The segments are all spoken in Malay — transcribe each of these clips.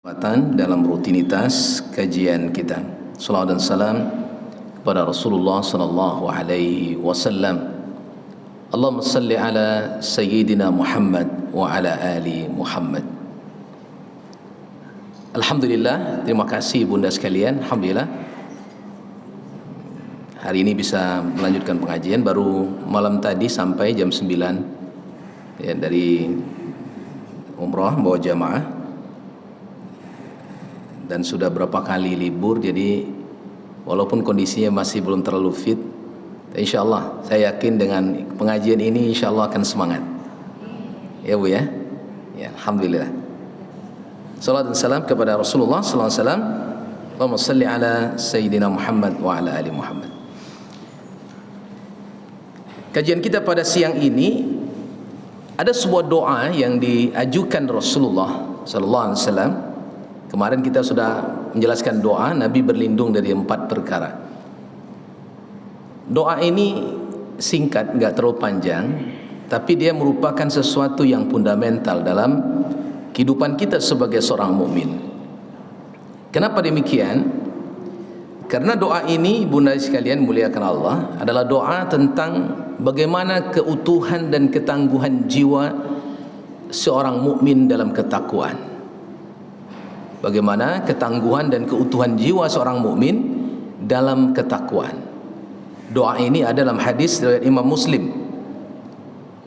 Dalam rutinitas kajian kita. Salawat dan salam kepada Rasulullah sallallahu alaihi wasallam. Allahumma salli ala sayyidina Muhammad wa ala ali Muhammad. Alhamdulillah, terima kasih bunda sekalian. Alhamdulillah, hari ini bisa melanjutkan pengajian. Baru malam tadi sampai jam 9 ya, dari umrah bawa jamaah, dan sudah berapa kali libur, jadi walaupun kondisinya masih belum terlalu fit, insyaallah saya yakin dengan pengajian ini insyaallah akan semangat ya Bu ya. Ya, alhamdulillah. Salawat dan salam kepada Rasulullah sallallahu alaihi wasallam. Allahumma salli ala sayyidina Muhammad wa ala ali Muhammad. Kajian kita pada siang ini ada sebuah doa yang diajukan Rasulullah sallallahu alaihi wasallam. Kemarin kita sudah menjelaskan doa Nabi berlindung dari 4 perkara. Doa ini singkat, enggak terlalu panjang, tapi dia merupakan sesuatu yang fundamental dalam kehidupan kita sebagai seorang mukmin. Kenapa demikian? Karena doa ini, bunda sekalian muliakan Allah, adalah doa tentang bagaimana keutuhan dan ketangguhan jiwa seorang mukmin dalam ketakwaan. Bagaimana ketangguhan dan keutuhan jiwa seorang mukmin dalam ketakwaan. Doa ini ada dalam hadis riwayat Imam Muslim.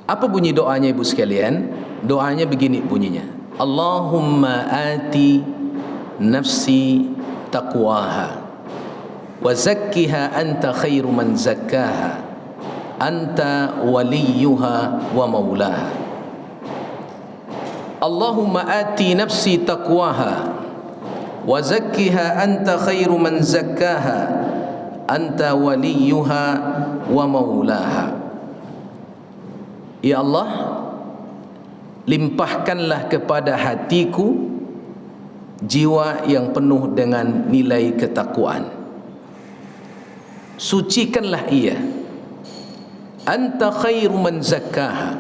Apa bunyi doanya ibu sekalian? Doanya begini bunyinya. Allahumma ati nafsi taqwaha wa zakkiha anta khairu man zakkaha anta waliyuha wa maulaha. Allahumma ati nafsi taqwaha wa zakkiha anta khairu man zakkaha anta waliyuha wa maulaha. Ya Allah, limpahkanlah kepada hatiku jiwa yang penuh dengan nilai ketakwaan, sucikanlah ia. Anta khairu man zakkaha,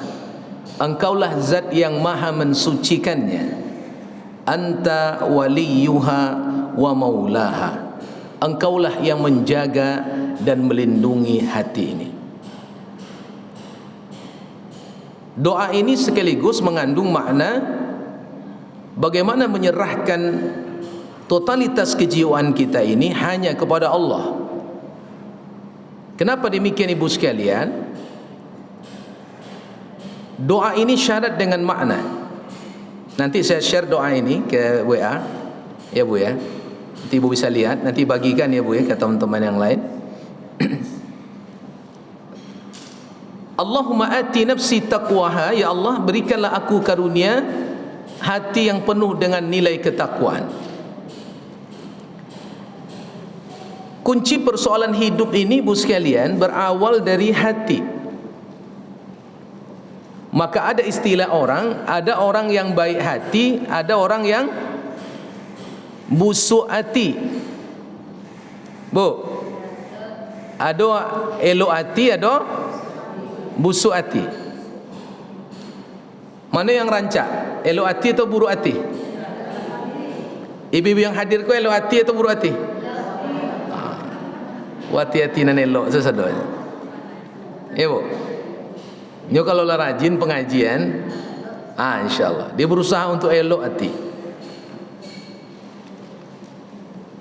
engkaulah zat yang maha mensucikannya. Anta waliyuha wa maulaha, engkaulah yang menjaga dan melindungi hati ini. Doa ini sekaligus mengandung makna bagaimana menyerahkan totalitas kejiwaan kita ini hanya kepada Allah. Kenapa demikian ibu sekalian? Doa ini syarat dengan makna. Nanti saya share doa ini ke WA ya Bu ya. Nanti Ibu bisa lihat, nanti bagikan ya Bu ya ke teman-teman yang lain. Allahumma ati nafsi taqwaha, ya Allah berikanlah aku karunia hati yang penuh dengan nilai ketakwaan. Kunci persoalan hidup ini Bu sekalian berawal dari hati. Maka ada istilah orang, ada orang yang baik hati, ada orang yang busuk hati. Bu, ada elok hati, ada busuk hati. Mana yang rancak? Elok hati atau buruk hati? Ibu-ibu yang hadir ku elok hati atau buruk hati? Hati-hati nan elok sesadanya. Ya Bu. Nyo kalau lah rajin pengajian, insyaallah dia berusaha untuk elok hati.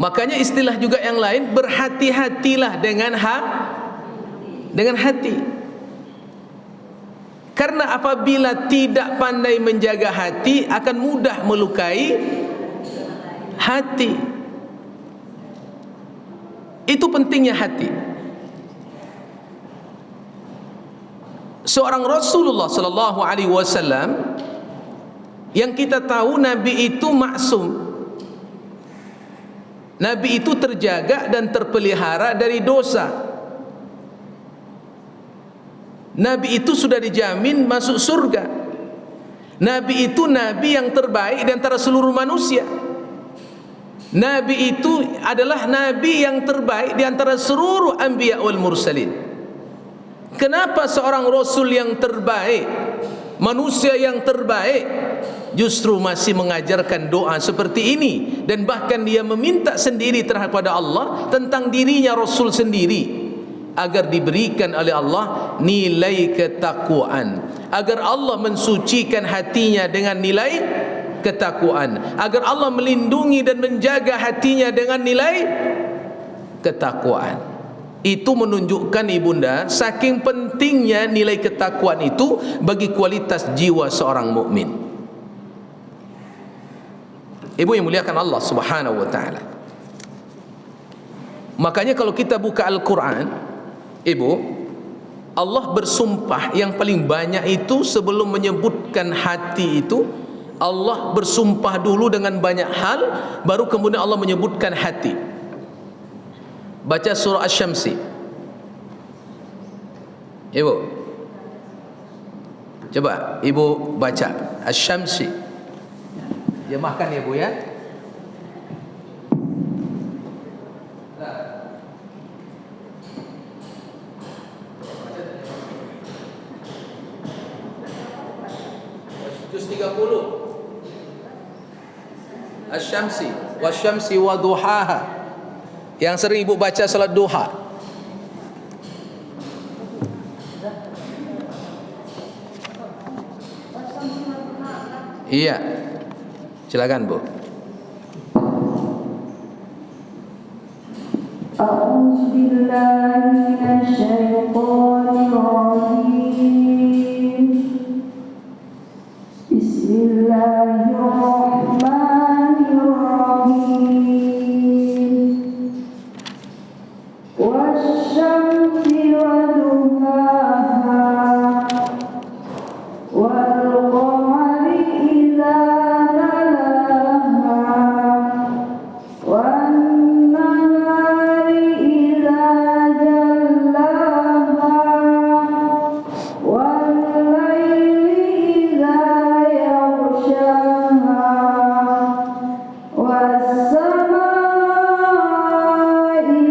Makanya istilah juga yang lain, berhati-hatilah dengan hati. Karena apabila tidak pandai menjaga hati, akan mudah melukai hati. Itu pentingnya hati. Seorang Rasulullah sallallahu alaihi wasallam yang kita tahu Nabi itu maksum. Nabi itu terjaga dan terpelihara dari dosa. Nabi itu sudah dijamin masuk surga. Nabi itu nabi yang terbaik di antara seluruh manusia. Nabi itu adalah nabi yang terbaik di antara seluruh anbiya wal mursalin. Kenapa seorang rasul yang terbaik Manusia yang terbaik justru masih mengajarkan doa seperti ini, dan bahkan dia meminta sendiri terhadap Allah tentang dirinya Rasul sendiri, agar diberikan oleh Allah nilai ketakwaan, agar Allah mensucikan hatinya dengan nilai ketakwaan, agar Allah melindungi dan menjaga hatinya dengan nilai ketakwaan. Itu menunjukkan ibunda saking pentingnya nilai ketakwaan itu bagi kualitas jiwa seorang mukmin. Ibu yang muliakan Allah Subhanahu wa taala. Makanya kalau kita buka Al-Qur'an, Ibu, Allah bersumpah yang paling banyak itu sebelum menyebutkan hati itu, Allah bersumpah dulu dengan banyak hal, baru kemudian Allah menyebutkan hati. Baca surah Asy-Syamsi. Ibu, coba Ibu baca Asy-Syamsi. Jemahkan ya Bu ya. Juz 30. Asy-Syamsi, wasyamsi wa duhaha. Yang sering Ibu baca salat duha. Iya. Silakan Bu. A'udzu billahi minasyaitonir rajim. Bismillahirrahmanirrahim. Wasyamsi waduhaha wal qamari idza talaha wan nahari idza jallaha wal laili idza yaghshaha was samai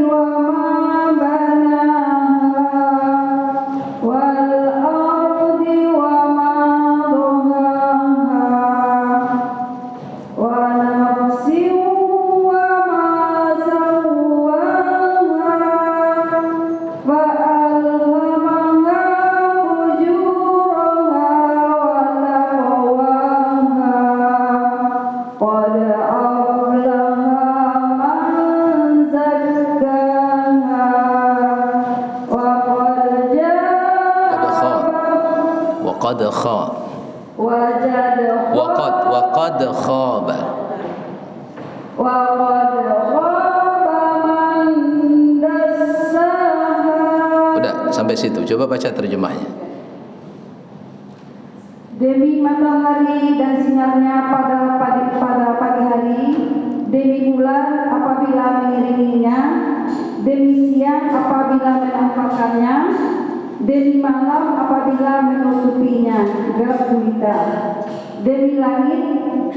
wa ma banaha wal ardi wa ma dhahaha wa nafsin wa ma sawwaha fa alhamaha fujuraha wa taqwaha qad aflaha man zakkaha wa qad Qad kha wa qad kha wajad wa qad khaba. wa qad khaba man dassaha. Udah sampai situ. Coba baca terjemahnya. Demi matahari dan sinarnya pada pagi hari, demi bulan apabila mengiringinya, demi siang apabila menampakkannya, demi malam apabila menutupinya gelap gulita, demi langit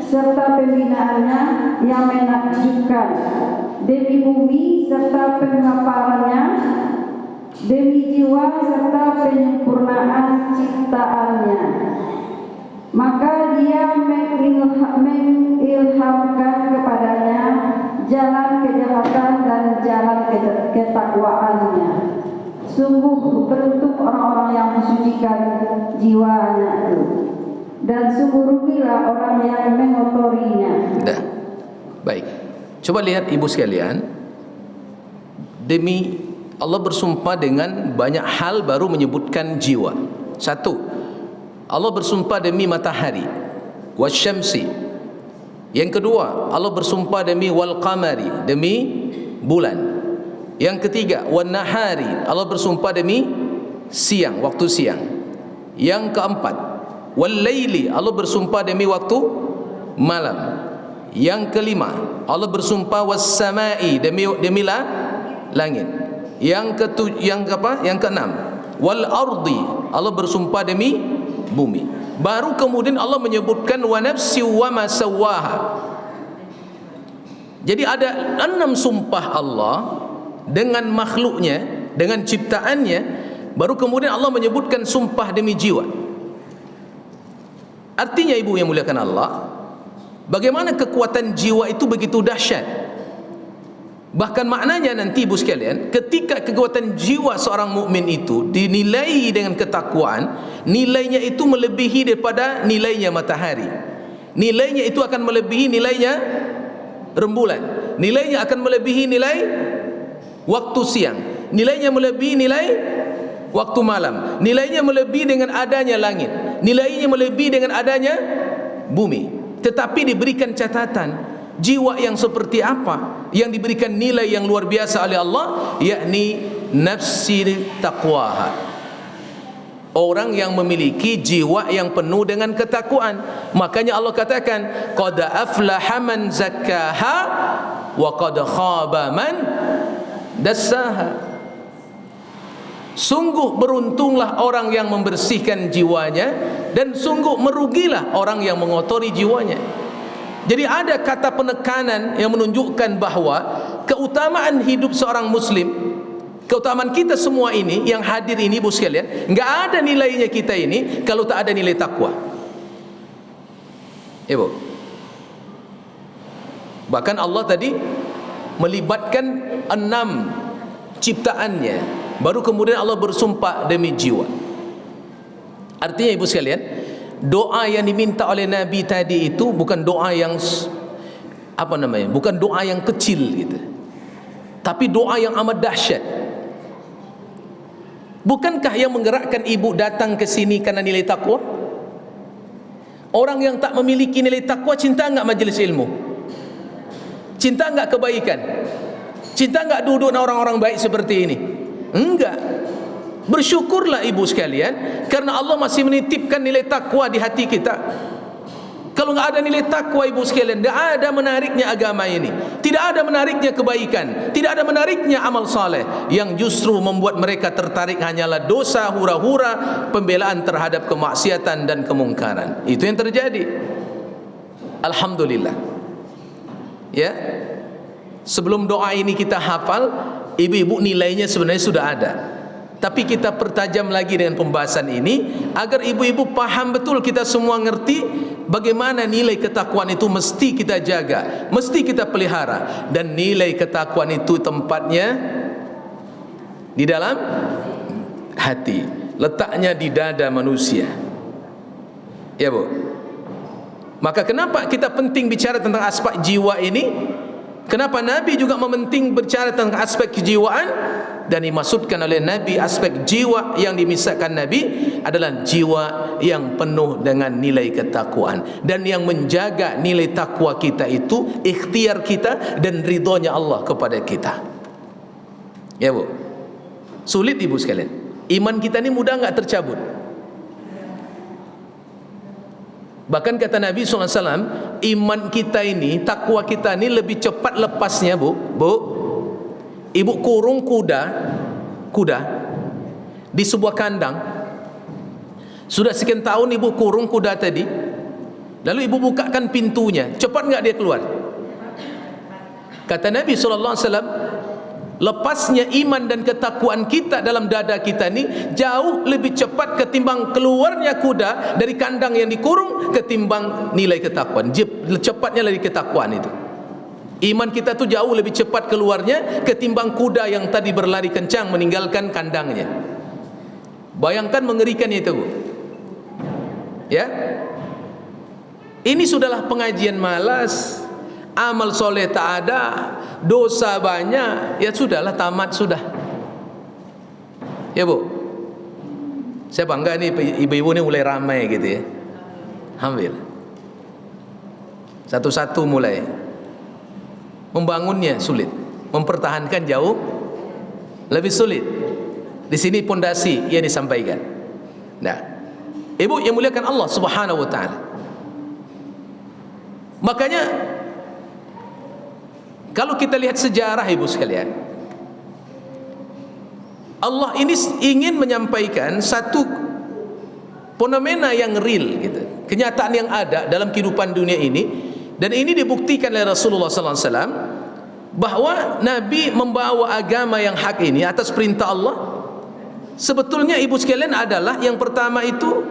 serta pembinaannya yang menakjubkan, demi bumi serta penghamparannya, demi jiwa serta penyempurnaan ciptaannya. Maka dia mengilhamkan kepadanya jalan kejahatan dan jalan ketakwaannya. Sungguh beruntung orang-orang yang mensucikan jiwanya itu, dan sungguh rugilah orang yang mengotorinya. Dah. Baik. Coba lihat Ibu sekalian. Demi Allah bersumpah dengan banyak hal baru menyebutkan jiwa. Satu, Allah bersumpah demi matahari, wasyamsi. Yang kedua, Allah bersumpah demi wal qamari, demi bulan. Yang ketiga, wan nahari, Allah bersumpah demi siang, waktu siang. Yang keempat, wal laili, Allah bersumpah demi waktu malam. Yang kelima, Allah bersumpah was samai, demi langit. Yang keenam, wal ardi, Allah bersumpah demi bumi. Baru kemudian Allah menyebutkan wa nafsi wa ma sawwaha. Jadi ada 6 sumpah Allah dengan makhluknya, dengan ciptaannya, baru kemudian Allah menyebutkan sumpah demi jiwa. Artinya ibu yang muliakan Allah, bagaimana kekuatan jiwa itu begitu dahsyat. Bahkan maknanya nanti ibu sekalian, ketika kekuatan jiwa seorang mukmin itu dinilai dengan ketakwaan, nilainya itu melebihi daripada nilainya matahari. Nilainya itu akan melebihi nilainya rembulan. Nilainya akan melebihi nilai waktu siang. Nilainya melebihi nilai waktu malam. Nilainya melebihi dengan adanya langit. Nilainya melebihi dengan adanya bumi. Tetapi diberikan catatan, jiwa yang seperti apa yang diberikan nilai yang luar biasa oleh Allah, yakni nafsi taqwaha. Orang yang memiliki jiwa yang penuh dengan ketakwaan. Makanya Allah katakan, qad aflaha man zakkaha wa qad khaba man dassaha. Sungguh beruntunglah orang yang membersihkan jiwanya, dan sungguh merugilah orang yang mengotori jiwanya. Jadi ada kata penekanan yang menunjukkan bahawa keutamaan hidup seorang muslim, keutamaan kita semua ini yang hadir ini ibu sekalian, enggak ada nilainya kita ini kalau tak ada nilai takwa. Ibu, bahkan Allah tadi melibatkan 6 ciptaannya, baru kemudian Allah bersumpah demi jiwa. Artinya ibu sekalian, doa yang diminta oleh Nabi tadi itu bukan doa yang bukan doa yang kecil gitu, tapi doa yang amat dahsyat. Bukankah yang menggerakkan ibu datang ke sini karena nilai takwa? Orang yang tak memiliki nilai takwa cinta enggak majlis ilmu? Cinta enggak kebaikan? Cinta enggak duduk dengan orang-orang baik seperti ini? Enggak. Bersyukurlah ibu sekalian, karena Allah masih menitipkan nilai takwa di hati kita. Kalau enggak ada nilai takwa ibu sekalian, enggak ada menariknya agama ini, tidak ada menariknya kebaikan, tidak ada menariknya amal saleh. Yang justru membuat mereka tertarik hanyalah dosa, hura-hura, pembelaan terhadap kemaksiatan dan kemungkaran. Itu yang terjadi. Alhamdulillah. Ya, sebelum doa ini kita hafal, ibu-ibu nilainya sebenarnya sudah ada. Tapi kita pertajam lagi dengan pembahasan ini agar ibu-ibu paham betul, kita semua ngerti bagaimana nilai ketakwaan itu mesti kita jaga, mesti kita pelihara. Dan nilai ketakwaan itu tempatnya di dalam hati, letaknya di dada manusia. Ya bu, maka kenapa kita penting bicara tentang aspek jiwa ini? Kenapa Nabi juga mementing berbicara tentang aspek kejiwaan? Dan dimaksudkan oleh Nabi, aspek jiwa yang dimisahkan Nabi adalah jiwa yang penuh dengan nilai ketakwaan. Dan yang menjaga nilai takwa kita itu ikhtiar kita dan ridhonya Allah kepada kita. Ya bu, sulit ibu sekalian. Iman kita ini mudah enggak tercabut. Bahkan kata Nabi SAW, iman kita ini, takwa kita ini lebih cepat lepasnya bu. Ibu kurung kuda di sebuah kandang. Sudah sekian tahun ibu kurung kuda tadi, lalu ibu bukakan pintunya, cepat enggak dia keluar? Kata Nabi SAW, lepasnya iman dan ketakwaan kita dalam dada kita ini jauh lebih cepat ketimbang keluarnya kuda dari kandang yang dikurung, ketimbang nilai ketakwaan. Cepatnya lagi ketakwaan itu. Iman kita tu jauh lebih cepat keluarnya ketimbang kuda yang tadi berlari kencang meninggalkan kandangnya. Bayangkan mengerikannya itu bu. Ya, ini sudahlah pengajian malas, amal soleh tak ada, dosa banyak, ya sudahlah, tamat sudah. Ya bu, saya bangga nih ibu-ibu ini mulai ramai gitu ya. Alhamdulillah. Satu-satu mulai. Membangunnya sulit, mempertahankan jauh lebih sulit. Di sini pondasi yang disampaikan. Nah, ibu yang muliakan Allah Subhanahu wa taala. Makanya kalau kita lihat sejarah ibu sekalian, Allah ini ingin menyampaikan satu fenomena yang real gitu, kenyataan yang ada dalam kehidupan dunia ini. Dan ini dibuktikan oleh Rasulullah SAW bahwa Nabi membawa agama yang hak ini atas perintah Allah. Sebetulnya ibu sekalian adalah yang pertama itu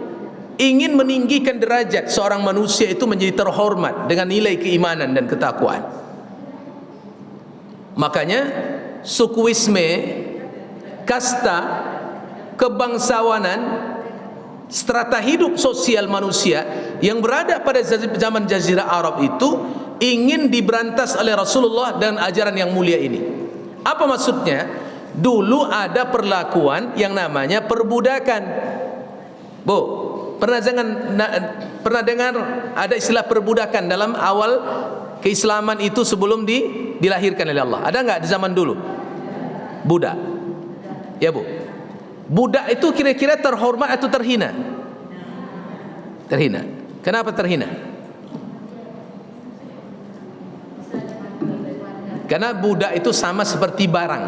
ingin meninggikan derajat seorang manusia itu menjadi terhormat dengan nilai keimanan dan ketakwaan. Makanya sukuisme, kasta, kebangsawanan, strata hidup sosial manusia yang berada pada zaman Jazirah Arab itu ingin diberantas oleh Rasulullah dan ajaran yang mulia ini. Apa maksudnya? Dulu ada perlakuan yang namanya perbudakan. Bu, pernah dengar ada istilah perbudakan dalam awal keislaman itu sebelum dilahirkan oleh Allah? Ada enggak di zaman dulu? Budak. Ya, Bu. Budak itu kira-kira terhormat atau terhina? Terhina. Kenapa terhina? Karena budak itu sama seperti barang,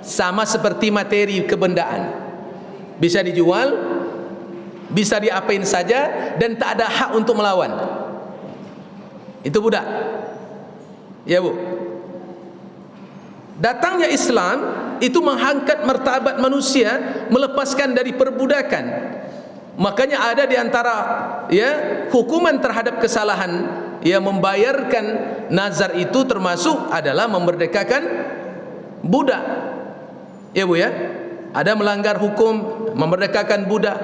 sama seperti materi kebendaan, bisa dijual, bisa diapain saja, dan tak ada hak untuk melawan. Itu budak. Ya, Bu. Datangnya Islam itu mengangkat martabat manusia, melepaskan dari perbudakan. Makanya ada di antara hukuman terhadap kesalahan membayarkan nazar itu termasuk adalah memerdekakan budak. Ya, Bu ya. Ada melanggar hukum memerdekakan budak.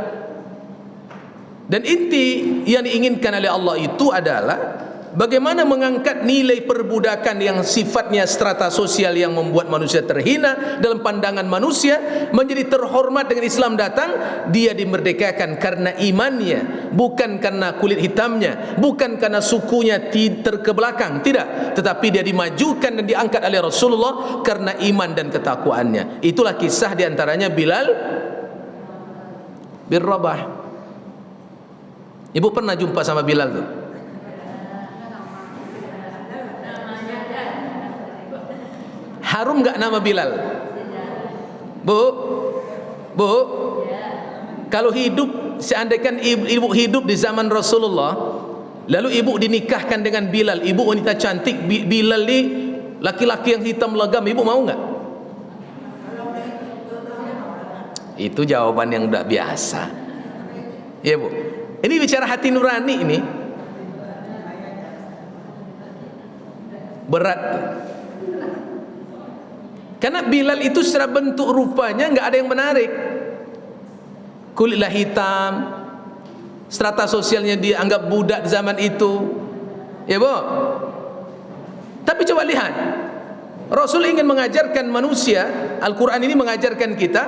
Dan inti yang diinginkan oleh Allah itu adalah bagaimana mengangkat nilai perbudakan yang sifatnya strata sosial yang membuat manusia terhina dalam pandangan manusia menjadi terhormat. Dengan Islam datang, dia dimerdekakan karena imannya, bukan karena kulit hitamnya, bukan karena sukunya terkebelakang, tidak, tetapi dia dimajukan dan diangkat oleh Rasulullah karena iman dan ketakwaannya. Itulah kisah diantaranya Bilal bin Rabah. Ibu pernah jumpa sama Bilal tuh? Harum enggak nama Bilal? Bu, kalau hidup, seandainya ibu hidup di zaman Rasulullah, lalu ibu dinikahkan dengan Bilal, ibu wanita cantik, Bilal ni laki-laki yang hitam legam, ibu mau enggak? Itu jawaban yang tidak biasa. Ya, Bu. Ini bicara hati nurani ini. Berat. Karena Bilal itu secara bentuk rupanya enggak ada yang menarik. Kulitlah hitam, strata sosialnya dianggap budak di zaman itu. Ya, Bu. Tapi coba lihat, Rasul ingin mengajarkan manusia, Al-Quran ini mengajarkan kita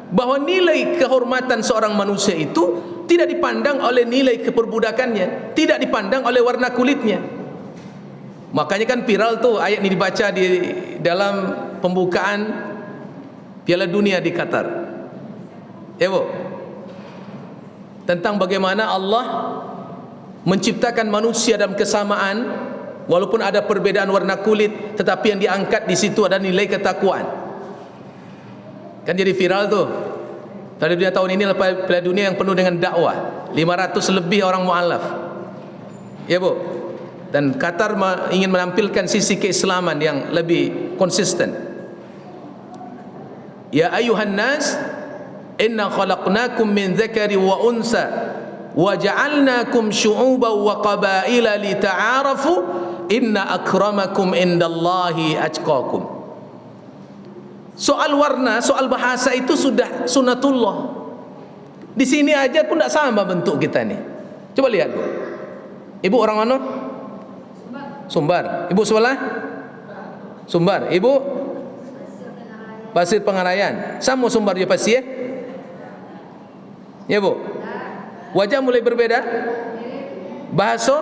bahwa nilai kehormatan seorang manusia itu tidak dipandang oleh nilai keperbudakannya, tidak dipandang oleh warna kulitnya. Makanya kan viral tuh ayat ini dibaca di dalam pembukaan Piala Dunia di Qatar. Ya, Bu. Tentang bagaimana Allah menciptakan manusia dalam kesamaan, walaupun ada perbedaan warna kulit, tetapi yang diangkat di situ ada nilai ketakwaan. Kan jadi viral tuh. Piala Dunia tahun ini adalah Piala Dunia yang penuh dengan dakwah. 500 lebih orang mu'alaf. Ya, Bu. Dan Qatar ingin menampilkan sisi keislaman yang lebih konsisten. Ya ayuhan nas, inna khalaqnakum min dzakari wa unsa wa ja'alnakum syu'uban wa qabaila lita'arafu inna akramakum indallahi atqakum. Soal warna, soal bahasa itu sudah sunatullah. Di sini aja pun tidak sama bentuk kita nih. Coba lihat, Bu. Ibu orang mana? Sumbar. Ibu sebelah? Sumbar. Ibu? Pasir Pengarayan. Sama Sumbar juga pasti ya? Ya, Bu. Wajah mulai berbeda? Bahasa?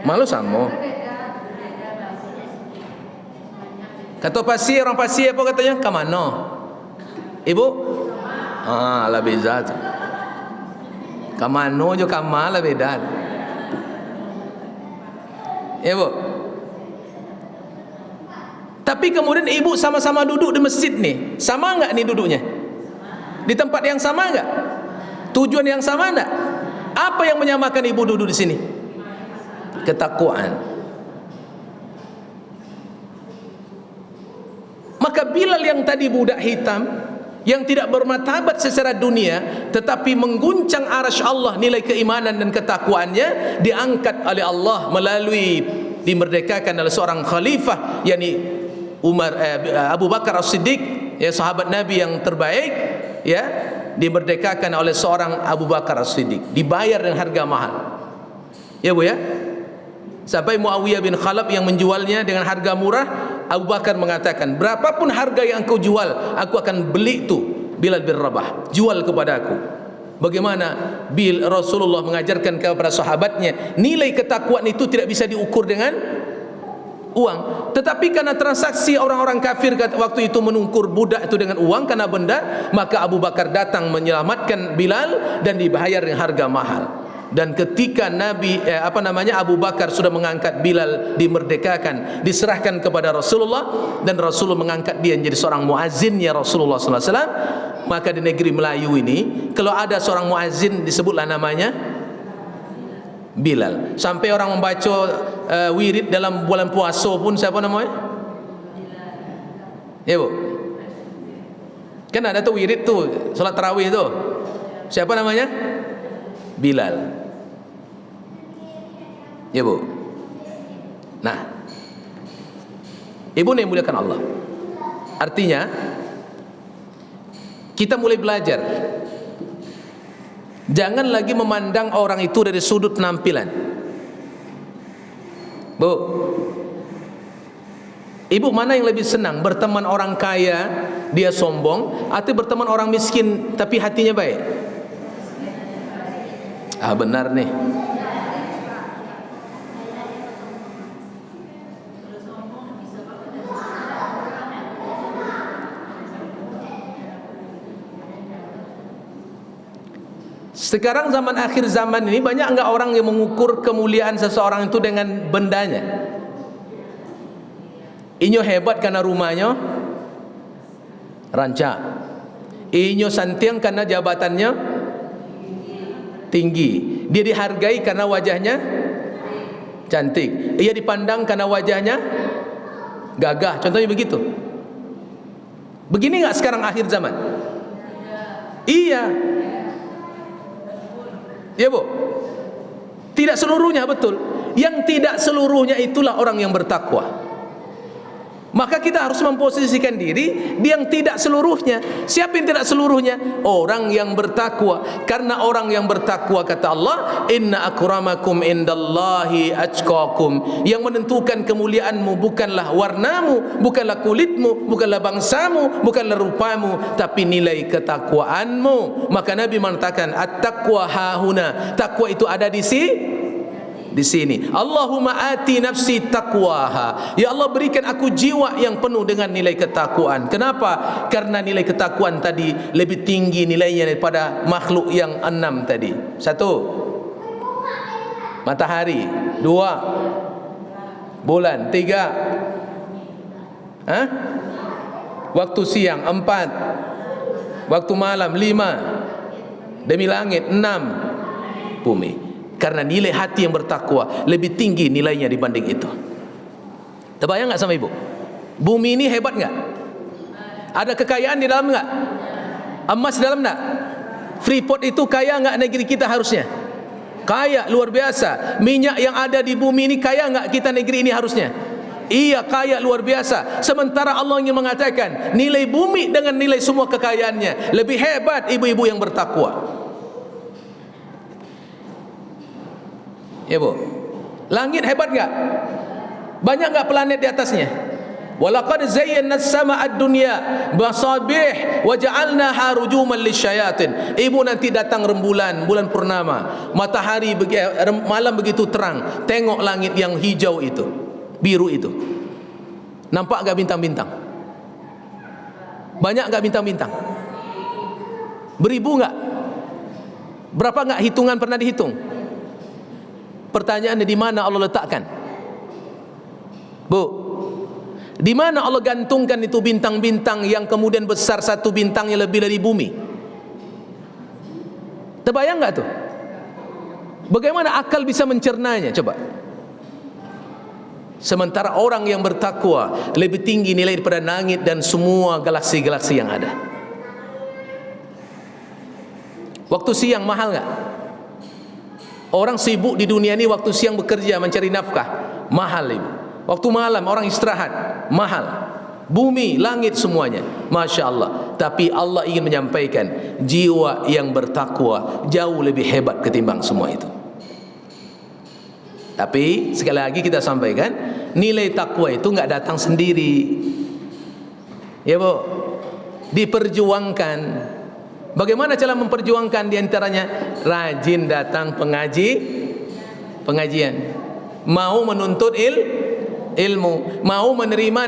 Malu sama. Kata Pasir, orang Pasir apa katanya? Kamano. Ibu? Lah beza tu. Kamano jo kamal lah beda. Ya, Bu. Tapi kemudian ibu sama-sama duduk di masjid nih. Sama enggak nih duduknya? Di tempat yang sama enggak? Tujuan yang sama enggak? Apa yang menyamakan ibu duduk di sini? Ketakwaan. Maka Bilal yang tadi budak hitam, yang tidak bermartabat secara dunia, tetapi mengguncang arasy Allah, nilai keimanan dan ketakwaannya diangkat oleh Allah melalui dimerdekakan oleh seorang khalifah, yakni Abu Bakar As-Siddiq, ya, sahabat Nabi yang terbaik, ya, dimerdekakan oleh seorang Abu Bakar As-Siddiq, dibayar dengan harga mahal, ya Bu ya. Sampai Muawiyah bin Khalaf yang menjualnya dengan harga murah, Abu Bakar mengatakan, berapapun harga yang kau jual, aku akan beli itu. Bilal bin Rabah, jual kepada aku. Bagaimana Rasulullah mengajarkan kepada sahabatnya, nilai ketakwaan itu tidak bisa diukur dengan uang. Tetapi karena transaksi orang-orang kafir waktu itu menungkur budak itu dengan uang karena benda, maka Abu Bakar datang menyelamatkan Bilal dan dibayar dengan harga mahal. Dan ketika Abu Bakar sudah mengangkat Bilal, dimerdekakan, diserahkan kepada Rasulullah, dan Rasulullah mengangkat dia menjadi seorang muazzinnya Rasulullah sallallahu alaihi wasallam, maka di negeri Melayu ini kalau ada seorang muazzin disebutlah namanya Bilal. Sampai orang membaca wirid dalam bulan puasa pun siapa namanya? Ya Bu, kan ada tuh wirid tuh salat tarawih tuh, siapa namanya? Bilal, ya Bu. Nah, Ibu yang muliakan Allah, artinya kita mulai belajar, jangan lagi memandang orang itu dari sudut penampilan. Bu, Ibu mana yang lebih senang, berteman orang kaya dia sombong, atau berteman orang miskin tapi hatinya baik? Benar nih. Sekarang zaman akhir zaman ini banyak enggak orang yang mengukur kemuliaan seseorang itu dengan bendanya? Inyo hebat karena rumahnya rancak, inyo santiang karena jabatannya tinggi, dia dihargai karena wajahnya cantik, ia dipandang karena wajahnya gagah, contohnya begitu. Begini enggak sekarang akhir zaman? Iya, ya Bu. Tidak seluruhnya, betul. Yang tidak seluruhnya itulah orang yang bertakwa. Maka kita harus memposisikan diri di yang tidak seluruhnya. Siapa yang tidak seluruhnya? Orang yang bertakwa. Karena orang yang bertakwa, kata Allah, inna akramakum indallahi atqakum. Yang menentukan kemuliaanmu bukanlah warnamu, bukanlah kulitmu, bukanlah bangsamu, bukanlah rupamu, tapi nilai ketakwaanmu. Maka Nabi mengatakan, at-taqwa hahuna. Takwa itu ada di sini. Allahumma ati nafsi taqwaha. Ya Allah, berikan aku jiwa yang penuh dengan nilai ketakwaan. Kenapa? Karena nilai ketakwaan tadi lebih tinggi nilainya daripada makhluk yang 6 tadi. 1, matahari. 2, bulan. 3, waktu siang. 4, waktu malam. 5, demi langit. 6, bumi. Karena nilai hati yang bertakwa lebih tinggi nilainya dibanding itu. Terbayang enggak sama Ibu? Bumi ini hebat enggak? Ada kekayaan di dalam enggak? Emas di dalam enggak? Freeport itu kaya enggak negeri kita harusnya? Kaya, luar biasa. Minyak yang ada di bumi ini kaya enggak kita negeri ini harusnya? Iya, kaya luar biasa. Sementara Allah ingin mengatakan nilai bumi dengan nilai semua kekayaannya lebih hebat ibu-ibu yang bertakwa. Ya Bu, langit hebat enggak? Banyak enggak planet di atasnya? Walaqad zayyana as-samaa'a ad-dunya basabih wa ja'alnaha rujuman lisyayatin. Ibu nanti datang rembulan, bulan purnama, matahari malam begitu terang, tengok langit yang hijau itu, biru itu. Nampak enggak bintang-bintang? Banyak enggak bintang-bintang? Beribu enggak? Berapa enggak hitungan pernah dihitung? Pertanyaannya, di mana Allah letakkan? Bu, di mana Allah gantungkan itu bintang-bintang yang kemudian besar satu bintangnya lebih dari bumi? Terbayang enggak tuh? Bagaimana akal bisa mencernanya? Coba. Sementara orang yang bertakwa lebih tinggi nilai daripada langit dan semua galaksi-galaksi yang ada. Waktu siang mahal nggak? Orang sibuk di dunia ini waktu siang bekerja mencari nafkah, mahal ibu. Waktu malam orang istirahat, mahal. Bumi, langit semuanya, Masya Allah. Tapi Allah ingin menyampaikan, jiwa yang bertakwa jauh lebih hebat ketimbang semua itu. Tapi sekali lagi kita sampaikan, nilai takwa itu nggak datang sendiri, ya bu, diperjuangkan. Bagaimana cara memperjuangkan? Di antaranya rajin datang pengajian, mau menuntut ilmu, mau menerima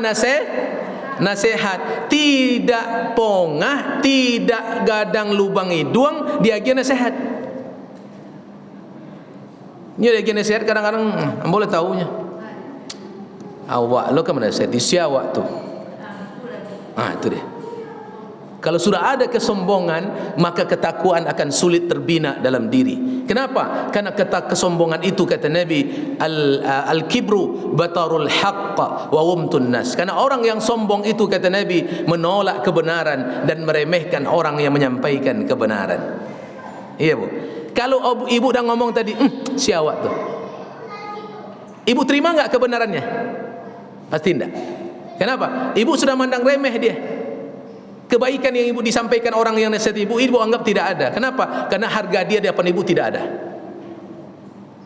nasihat, tidak pongah, tidak gadang lubang hidung, dia agen nasihat. Ini dia agen nasihat kadang-kadang boleh tahunya. Awak lo ke mana nasihat di siawak tu. Itu dia. Kalau sudah ada kesombongan, maka ketakwaan akan sulit terbina dalam diri. Kenapa? Karena kesombongan itu, kata Nabi, al-kibru batarul haqq wa wumtun nas. Karena orang yang sombong itu, kata Nabi, menolak kebenaran dan meremehkan orang yang menyampaikan kebenaran. Iya bu. Kalau ibu dah ngomong tadi, siawak tu, ibu terima enggak kebenarannya? Pasti tidak. Kenapa? Ibu sudah mandang remeh dia. Kebaikan yang ibu disampaikan orang yang nasihat ibu anggap tidak ada. Kenapa? Karena harga dia di hadapan ibu tidak ada.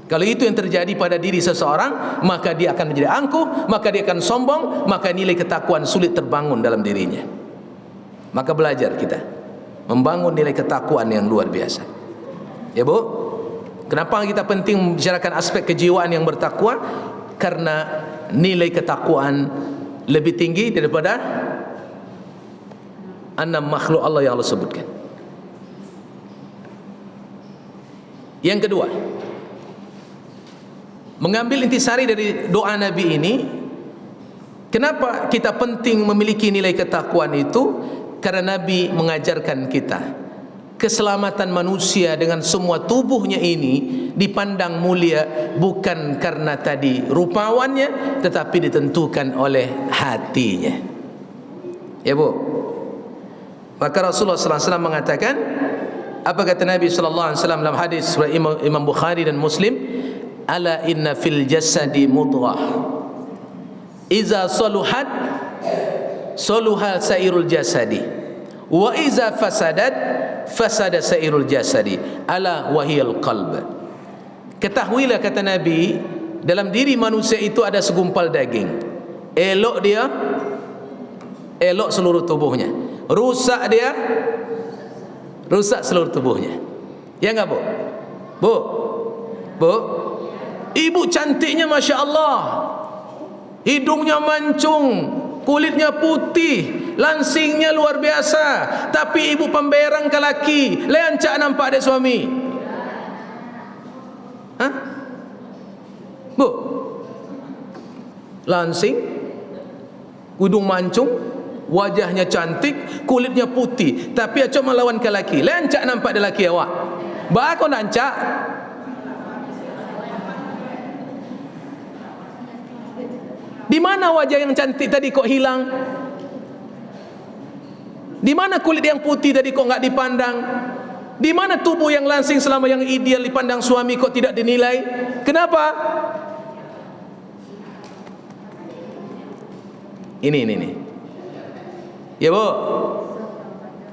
Kalau itu yang terjadi pada diri seseorang, maka dia akan menjadi angkuh, maka dia akan sombong, maka nilai ketakwaan sulit terbangun dalam dirinya. Maka belajar kita membangun nilai ketakwaan yang luar biasa. Ya bu, kenapa kita penting membicarakan aspek kejiwaan yang bertakwa? Karena nilai ketakwaan lebih tinggi daripada 6 makhluk Allah yang Allah sebutkan. Yang kedua, mengambil intisari dari doa Nabi ini. Kenapa kita penting memiliki nilai ketakwaan itu? Karena Nabi mengajarkan kita keselamatan manusia dengan semua tubuhnya ini dipandang mulia bukan karena tadi rupawannya, tetapi ditentukan oleh hatinya. Ya bu. Maka Rasulullah SAW mengatakan, apa kata Nabi SAW dalam hadis Imam Bukhari dan Muslim, ala inna fil jasadi mudghah iza saluhat saluha sairul jasadi wa iza fasadat fasada sairul jasadi ala wahiyal qalb. Ketahuilah, kata Nabi, dalam diri manusia itu ada segumpal daging. Elok dia, elok seluruh tubuhnya. Rusak dia, rusak seluruh tubuhnya. Ya enggak bu? Bu, ibu cantiknya Masya Allah, hidungnya mancung, kulitnya putih, langsingnya luar biasa, tapi ibu pemberang ke laki, lencak nampak adik suami. Hah? Bu, langsing, hidung mancung, wajahnya cantik, kulitnya putih, tapi cuma melawan ke laki, lencak nampak dia laki awak. Bakon lencak. Di mana wajah yang cantik tadi kok hilang? Di mana kulit yang putih tadi kok enggak dipandang? Di mana tubuh yang langsing selama yang ideal dipandang suami kok tidak dinilai? Kenapa? Ini. Ya bu,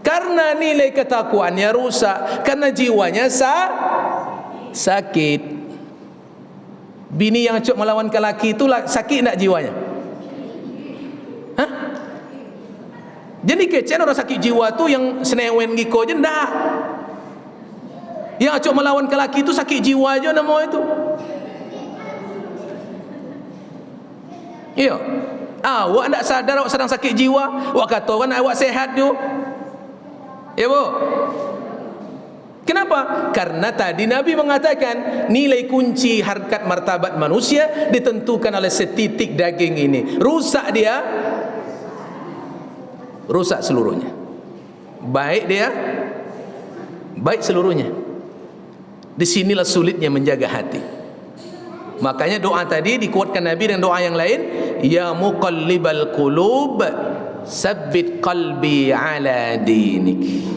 karena nilai ketakwaannya rusak, karena jiwanya sakit. Bini yang cuk melawan ke laki itu sakit tak jiwanya? Hah? Jadi kecen orang sakit jiwa tu yang senewen giko je ndak. Yang cuk melawan ke laki itu sakit jiwa aja nama itu. Iya. Awak tak sadar awak sedang sakit jiwa. Awak kata orang awak sehat tu. Ya bu. Kenapa? Karena tadi Nabi mengatakan nilai kunci harkat martabat manusia ditentukan oleh setitik daging ini. Rusak dia, rusak seluruhnya. Baik dia, baik seluruhnya. Disinilah sulitnya menjaga hati. Makanya doa tadi dikuatkan Nabi dengan doa yang lain, ya muqallibal qulub sabbit qalbi ala dinik.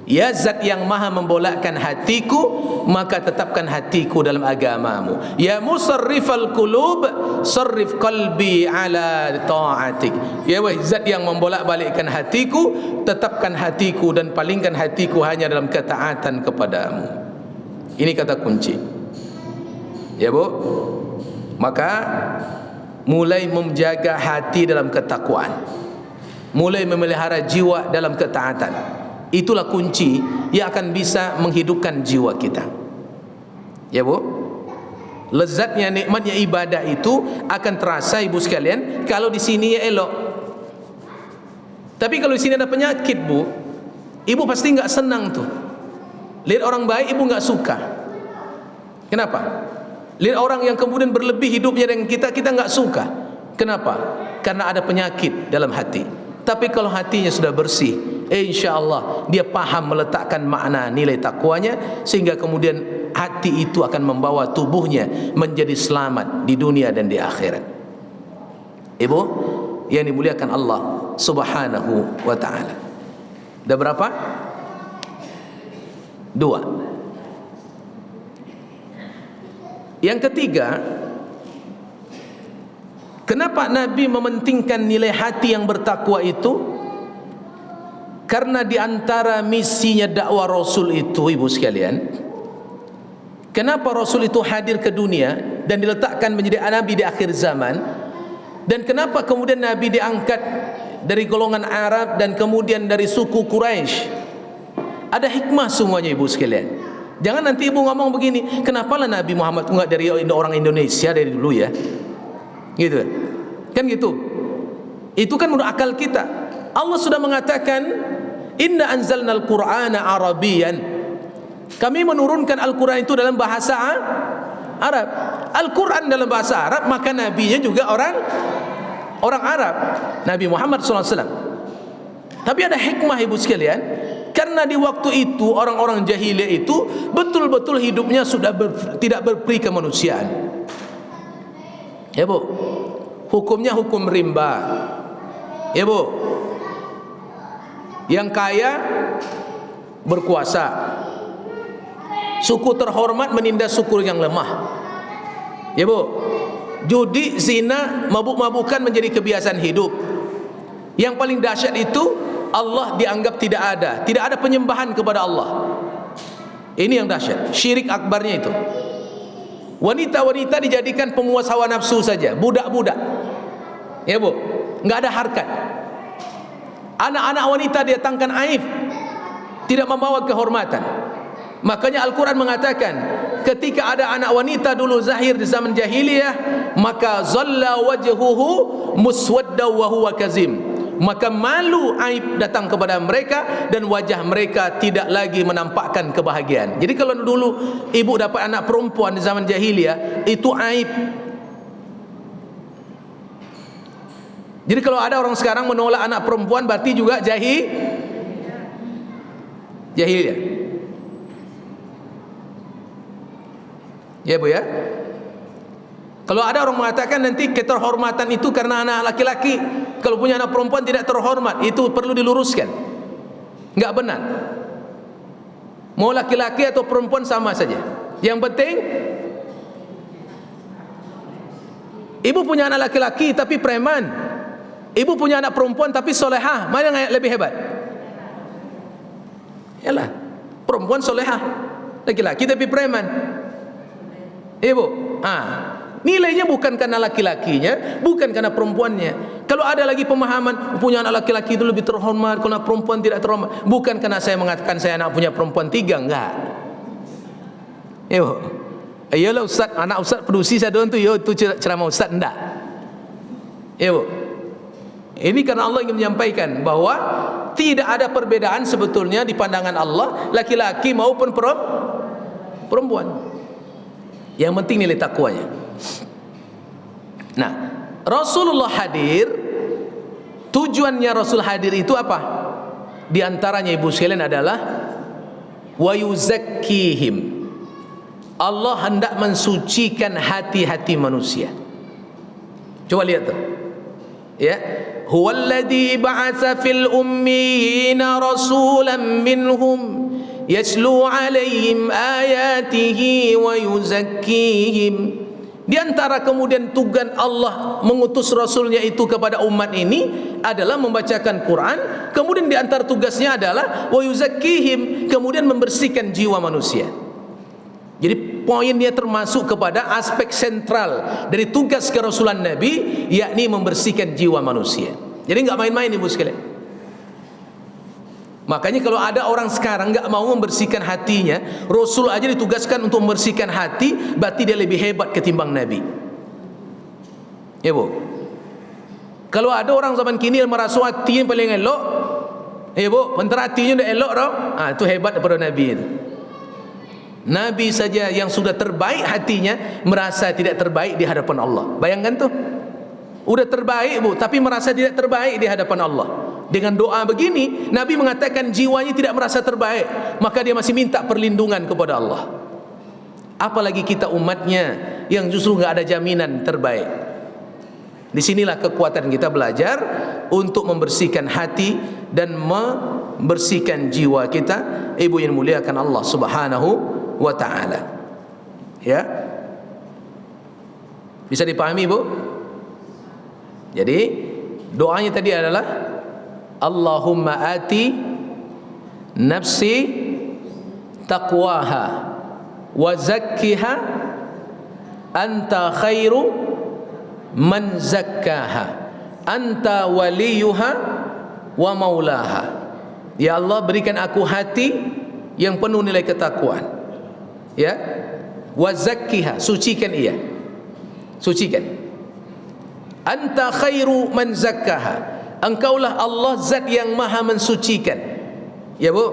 Ya zat yang maha membolakkan hatiku, maka tetapkan hatiku dalam agamamu. Ya musarrifal qulub, sarrif qalbi ala ta'atik. Ya wahai zat yang membolak-balikkan hatiku, tetapkan hatiku dan palingkan hatiku hanya dalam ketaatan kepadamu. Ini kata kunci. Ya Bu. Maka mulai menjaga hati dalam ketakwaan, mulai memelihara jiwa dalam ketaatan. Itulah kunci yang akan bisa menghidupkan jiwa kita. Ya Bu. Lezatnya, nikmatnya ibadah itu akan terasa ibu sekalian kalau di sini ya elok. Tapi kalau di sini ada penyakit Bu, ibu pasti nggak senang tuh. Lihat orang baik ibu nggak suka. Kenapa? Lihat orang yang kemudian berlebih hidupnya dengan kita nggak suka. Kenapa? Karena ada penyakit dalam hati. Tapi kalau hatinya sudah bersih, insya Allah dia paham meletakkan makna nilai takwanya, sehingga kemudian hati itu akan membawa tubuhnya menjadi selamat di dunia dan di akhirat. Ibu yang dimuliakan Allah Subhanahu wa ta'ala. Ada berapa? 2. Yang ketiga, kenapa Nabi mementingkan nilai hati yang bertakwa itu? Karena di antara misinya dakwah Rasul itu, ibu sekalian, kenapa Rasul itu hadir ke dunia dan diletakkan menjadi Nabi di akhir zaman, dan kenapa kemudian Nabi diangkat dari golongan Arab dan kemudian dari suku Quraisy? Ada hikmah semuanya ibu sekalian. Jangan nanti ibu ngomong begini, kenapalah Nabi Muhammad enggak dari orang Indonesia dari dulu ya, gitu kan? Gitu, itu kan menurut akal kita. Allah sudah mengatakan, inna anzalnal qur'ana arabiyan, kami menurunkan Al-Quran itu dalam bahasa Arab. Al-Quran dalam bahasa Arab, maka nabinya juga orang Arab, Nabi Muhammad SAW. Tapi ada hikmah ibu sekalian, karena di waktu itu orang-orang jahiliyah itu betul-betul hidupnya sudah tidak berperi kemanusiaan. Ya Bu, hukumnya hukum rimba. Ya Bu, yang kaya berkuasa, suku terhormat menindas suku yang lemah. Ya Bu, judi, zina, mabuk-mabukan menjadi kebiasaan hidup. Yang paling dahsyat itu Allah dianggap tidak ada penyembahan kepada Allah. Ini yang dahsyat, syirik akbarnya itu. Wanita-wanita dijadikan pemuas hawa nafsu saja, budak-budak. Ya Bu, nggak ada harkat. Anak-anak wanita didatangkan aib, tidak membawa kehormatan. Makanya Al-Quran mengatakan, ketika ada anak wanita dulu zahir di zaman jahiliyah, maka zalla wajhuhu muswadda wa huwa kazim, maka malu, aib datang kepada mereka dan wajah mereka tidak lagi menampakkan kebahagiaan. Jadi kalau dulu ibu dapat anak perempuan di zaman jahiliyah, itu aib. Jadi kalau ada orang sekarang menolak anak perempuan, berarti juga jahiliyah. Ya Bu ya. Kalau ada orang mengatakan nanti keterhormatan itu karena anak laki-laki, kalau punya anak perempuan tidak terhormat, itu perlu diluruskan. Enggak benar. Mau laki-laki atau perempuan sama saja. Yang penting ibu punya anak laki-laki tapi preman, ibu punya anak perempuan tapi solehah, mana yang lebih hebat? Yalah, perempuan solehah, laki-laki tapi preman. Ibu, nilainya bukan karena laki-lakinya, bukan karena perempuannya. Kalau ada lagi pemahaman punya anak laki-laki itu lebih terhormat, kalau perempuan tidak terhormat, bukan karena saya mengatakan saya anak punya perempuan 3, enggak. Ibu, ayolah Ustaz, anak Ustaz produksi saya doang tu, itu ceramah Ustaz, enggak. Ibu, ini karena Allah ingin menyampaikan bahwa tidak ada perbedaan sebetulnya di pandangan Allah, laki-laki maupun perempuan. Yang penting nilai takwanya. Nah, Rasulullah hadir, tujuannya Rasul hadir itu apa? Di antaranya ibu sekalian adalah wa yuzakkihim. Allah hendak mensucikan hati-hati manusia. Coba lihat tuh. Ya, Huwallazi ba'atsa fil ummiyina rasulan minhum yatlu 'alaihim ayatihi wa yuzakkihim. Di antara kemudian tugas Allah mengutus Rasulnya itu kepada umat ini adalah membacakan Quran. Kemudian di antara tugasnya adalah wa yuzakkihim, kemudian membersihkan jiwa manusia. Jadi poinnya termasuk kepada aspek sentral dari tugas kerasulan Nabi, yakni membersihkan jiwa manusia. Jadi enggak main-main ibu sekalian. Makanya kalau ada orang sekarang enggak mau membersihkan hatinya, Rasul aja ditugaskan untuk membersihkan hati, berarti dia lebih hebat ketimbang Nabi. Ya bu. Kalau ada orang zaman kini yang merasa hati yang paling elok, ya bu, mentera hatinya udah elok dong, itu hebat daripada Nabi itu. Nabi saja yang sudah terbaik hatinya merasa tidak terbaik di hadapan Allah. Bayangkan tuh, udah terbaik bu, tapi merasa tidak terbaik di hadapan Allah. Dengan doa begini, Nabi mengatakan jiwanya tidak merasa terbaik, maka dia masih minta perlindungan kepada Allah. Apalagi kita umatnya yang justru nggak ada jaminan terbaik. Disinilah kekuatan kita belajar untuk membersihkan hati dan membersihkan jiwa kita, ibu yang muliakan Allah Subhanahu wa ta'ala. Ya, bisa dipahami bu? Jadi doanya tadi adalah Allahumma ati nafsi taqwaha wa zakkiha anta khairu man zakkaha anta waliyuha wa maulaha. Ya Allah, berikan aku hati yang penuh nilai ketakwaan, ya, wa zakkiha, sucikan ia, sucikan. Anta khairu man zakkaha, engkaulah Allah zat yang maha mensucikan. Ya bu,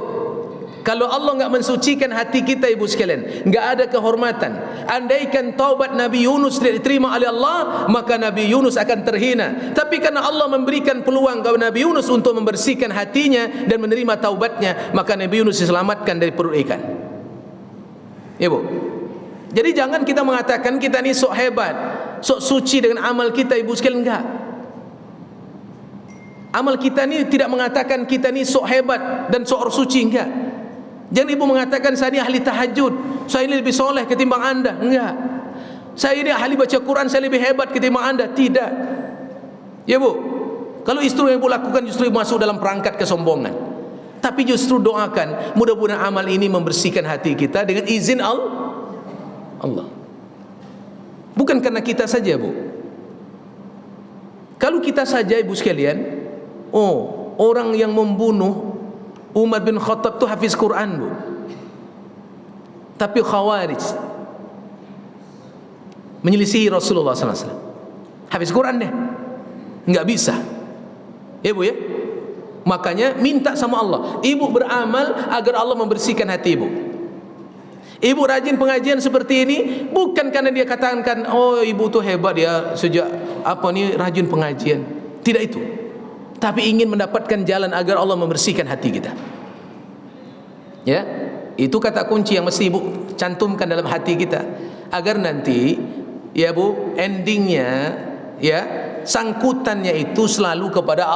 kalau Allah enggak mensucikan hati kita ibu sekalian, enggak ada kehormatan. Andaikan taubat Nabi Yunus tidak diterima oleh Allah, maka Nabi Yunus akan terhina. Tapi karena Allah memberikan peluang kepada Nabi Yunus untuk membersihkan hatinya dan menerima taubatnya, maka Nabi Yunus diselamatkan dari perut ikan. Ya bu. Jadi jangan kita mengatakan kita ni sok hebat, sok suci dengan amal kita ibu sekalian, enggak. Amal kita ni tidak mengatakan kita ni sok hebat dan sok suci, enggak. Jangan ibu mengatakan saya ni ahli tahajud, saya ni lebih soleh ketimbang anda, enggak. Saya ni ahli baca Quran, saya lebih hebat ketimbang anda, tidak. Ya bu, kalau istri yang ibu lakukan justru masuk dalam perangkat kesombongan. Tapi justru doakan, mudah-mudahan amal ini membersihkan hati kita dengan izin Allah. Bukan karena kita saja bu. Kalau kita saja ibu sekalian, orang yang membunuh Umar bin Khattab itu hafiz Quran bu, tapi Khawarij menyelisihi Rasulullah SAW, hafiz Quran deh, nggak bisa. Ya bu ya, makanya minta sama Allah, ibu beramal agar Allah membersihkan hati ibu. Ibu rajin pengajian seperti ini bukan karena dia katakan, oh ibu tuh hebat ya sejak apa nih rajin pengajian, tidak itu. Tapi ingin mendapatkan jalan agar Allah membersihkan hati kita. Ya, itu kata kunci yang mesti ibu cantumkan dalam hati kita, agar nanti ya bu, endingnya ya, sangkutannya itu selalu kepada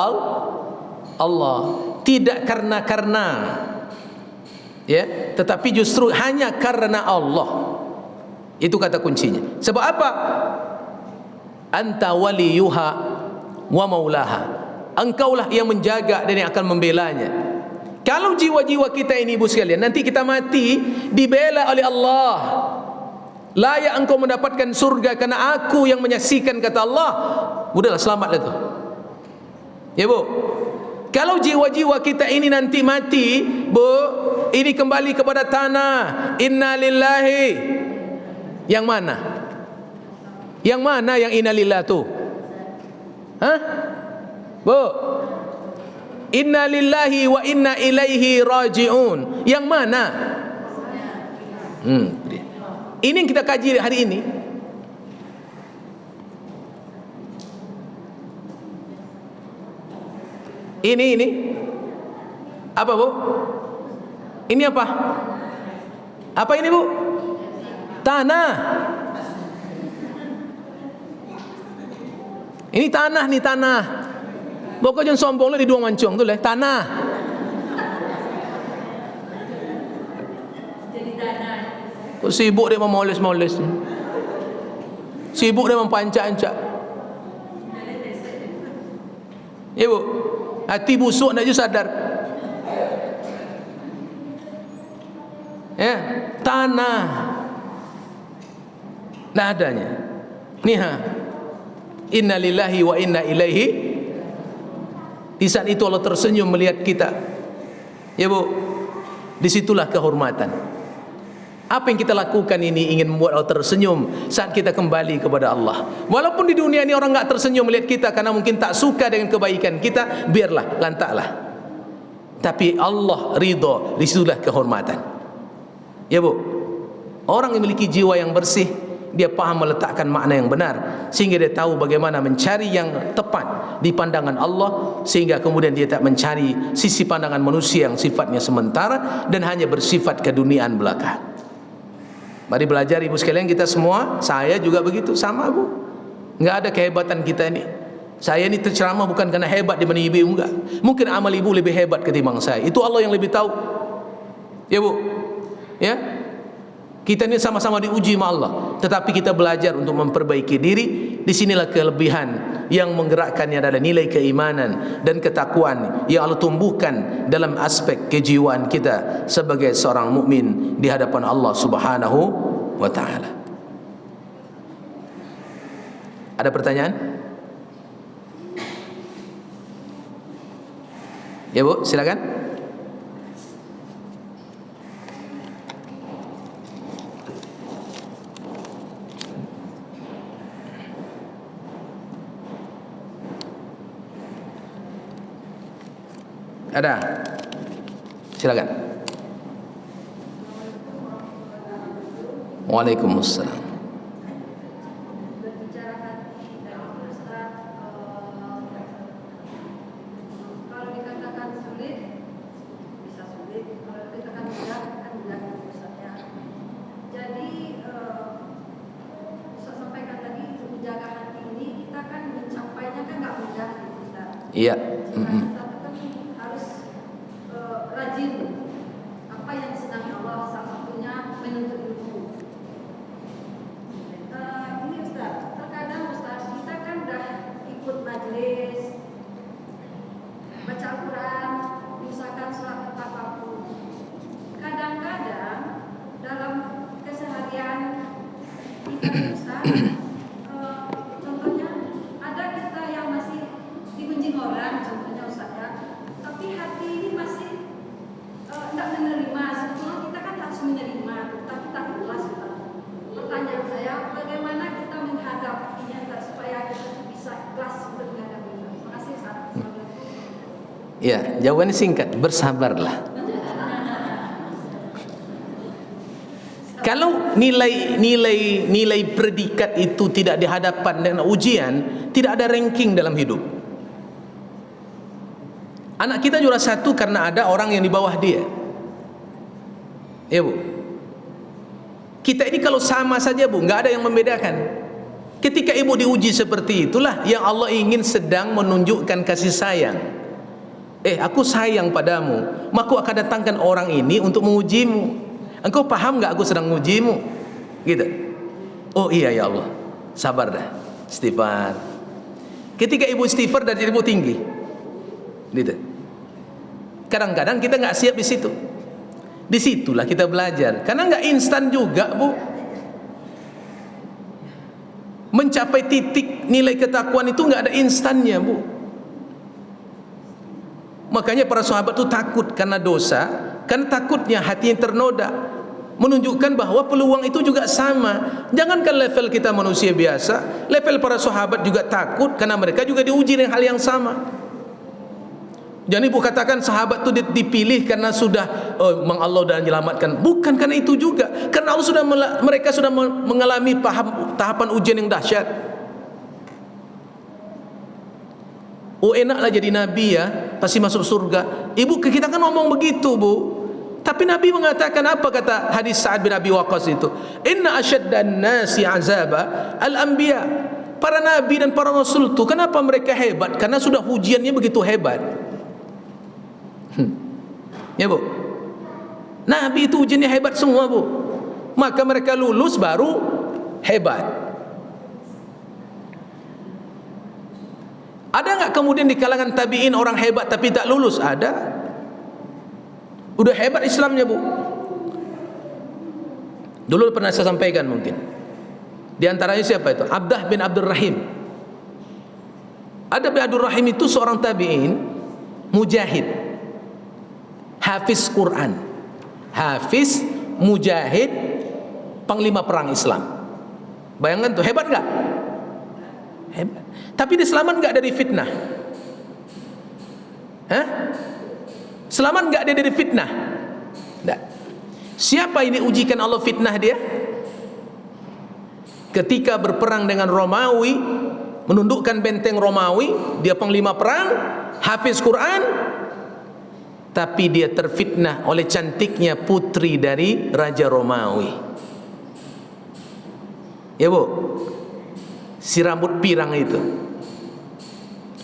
Allah, tidak karena ya, tetapi justru hanya karena Allah. Itu kata kuncinya. Sebab apa? Anta waliyuha wa maulaha, engkaulah yang menjaga dan yang akan membelanya. Kalau jiwa-jiwa kita ini ibu sekalian nanti kita mati dibela oleh Allah, layak engkau mendapatkan surga karena aku yang menyaksikan, kata Allah, udahlah selamatlah tu. Ya bu, kalau jiwa-jiwa kita ini nanti mati bu, ini kembali kepada tanah. Inna lillahi, yang mana? Yang mana yang inna lillah tu? Hah? Bu, inna lillahi wa inna ilaihi raji'un, yang mana? Ini yang kita kaji hari ini. Ini apa bu? Ini apa? Apa ini bu? Tanah. Ini tanah nih, tanah. Boko jangan sombong lah di dua mancung tu lah, tanah. Kau sibuk dia memoles-moles. Sibuk dia mempancak-ancak. Ya bu, hati busuk nak je sadar. Ya, tanah. Nah adanya. Ni ha. Inna lillahi wa inna ilaihi. Di saat itu Allah tersenyum melihat kita. Ya bu, disitulah kehormatan. Apa yang kita lakukan ini ingin membuat Allah tersenyum saat kita kembali kepada Allah. Walaupun di dunia ini orang enggak tersenyum melihat kita karena mungkin tak suka dengan kebaikan kita, biarlah, lantaklah. Tapi Allah ridha, disitulah kehormatan. Ya bu, orang yang memiliki jiwa yang bersih, dia paham meletakkan makna yang benar, sehingga dia tahu bagaimana mencari yang tepat di pandangan Allah, sehingga kemudian dia tak mencari sisi pandangan manusia yang sifatnya sementara dan hanya bersifat keduniaan belaka. Mari belajar ibu sekalian, kita semua, saya juga begitu, sama bu. Enggak ada kehebatan kita ini. Saya ini terceramah bukan karena hebat di mana ibu, enggak. Mungkin amal ibu lebih hebat ketimbang saya. Itu Allah yang lebih tahu. Ya bu. Ya. Kita ini sama-sama diuji sama Allah, tetapi kita belajar untuk memperbaiki diri. Disinilah kelebihan yang menggerakkannya adalah nilai keimanan dan ketakwaan yang Allah tumbuhkan dalam aspek kejiwaan kita sebagai seorang mukmin di hadapan Allah Subhanahu wa taala. Ada pertanyaan? Ya bu, silakan. Ada? Silakan. Waalaikumsalam. Berbicara hati dan Ustaz, kalau dikatakan sulit, bisa sulit. Kalau dikatakan mudah, kan mudah Ustaz ya. Jadi Ustaz sampaikan tadi, untuk menjaga hati ini kita kan mencapainya kan nggak mudah gitu Ustaz. Iya. Rajin apa yang disenangi Allah, salah satunya menuntut ilmu. Ini Ustaz, terkadang Ustaz kita kan dah ikut majelis, baca Al-Quran, misalkan surat apapun. Kadang-kadang dalam keseharian kita Ustaz, contohnya ada kita yang masih digunjing orang, contohnya Ustaz ya, tapi hati ini masih tidak menerima. Sebetulnya kita kan harus menerima, tapi tak ikhlas. Pertanyaan saya, bagaimana kita menghadapinya supaya kita bisa ikhlas untuk menghadapinya? Terima kasih Ustaz. Ya, jawabannya singkat, bersabarlah. Kalau nilai predikat itu tidak dihadapkan dengan ujian, tidak ada ranking dalam hidup. Anak kita juara satu karena ada orang yang di bawah dia. Ya bu. Kita ini kalau sama saja bu, nggak ada yang membedakan. Ketika ibu diuji seperti itulah yang Allah ingin sedang menunjukkan kasih sayang. Aku sayang padamu, maka aku akan datangkan orang ini untuk mengujimu. Engkau paham nggak aku sedang mengujimu? Gitu. Oh iya ya Allah, sabar dah, istighfar. Ketika ibu istighfar dari ibu tinggi, gitu. Kadang-kadang kita nggak siap di situ. Disitulah kita belajar, karena nggak instan juga bu. Mencapai titik nilai ketakwaan itu nggak ada instannya bu. Makanya para sahabat itu takut karena dosa, karena takutnya hati yang ternoda, menunjukkan bahwa peluang itu juga sama. Jangankan level kita manusia biasa, level para sahabat juga takut karena mereka juga diuji dengan hal yang sama. Jadi ibu katakan sahabat itu dipilih karena sudah Mang Allah sudah menyelamatkan. Bukan karena itu juga, karena Allah sudah mereka sudah mengalami tahapan ujian yang dahsyat. Oh enaklah jadi nabi ya, pasti masuk surga. Ibu kita kan ngomong begitu bu, tapi Nabi mengatakan apa, kata hadis Sa'ad bin Abi Waqqas itu, inna asyaddan nasi azaba al-anbiya. para nabi dan para rasul itu kenapa mereka hebat? Karena sudah ujiannya begitu hebat. Ya Bu, nabi itu ujiannya hebat semua Bu, maka mereka lulus baru hebat. Ada nggak kemudian di kalangan tabi'in orang hebat tapi tak lulus? Ada. Udah hebat Islamnya Bu. Dulu pernah saya sampaikan mungkin. Di antaranya siapa itu? Abdah bin Abdul Rahim. Abdah bin Abdul Rahim itu seorang tabi'in, mujahid, hafiz Quran, hafiz, mujahid, panglima perang Islam. Bayangkan tuh, hebat nggak? Hebat. Tapi dia selamat nggak dari fitnah? Hah? Selamat nggak dia dari fitnah? Nggak. Siapa ini ujikan Allah fitnah dia? Ketika berperang dengan Romawi, menundukkan benteng Romawi, dia panglima perang, hafiz Quran, tapi dia terfitnah oleh cantiknya putri dari Raja Romawi. Ya Bu, si rambut pirang itu,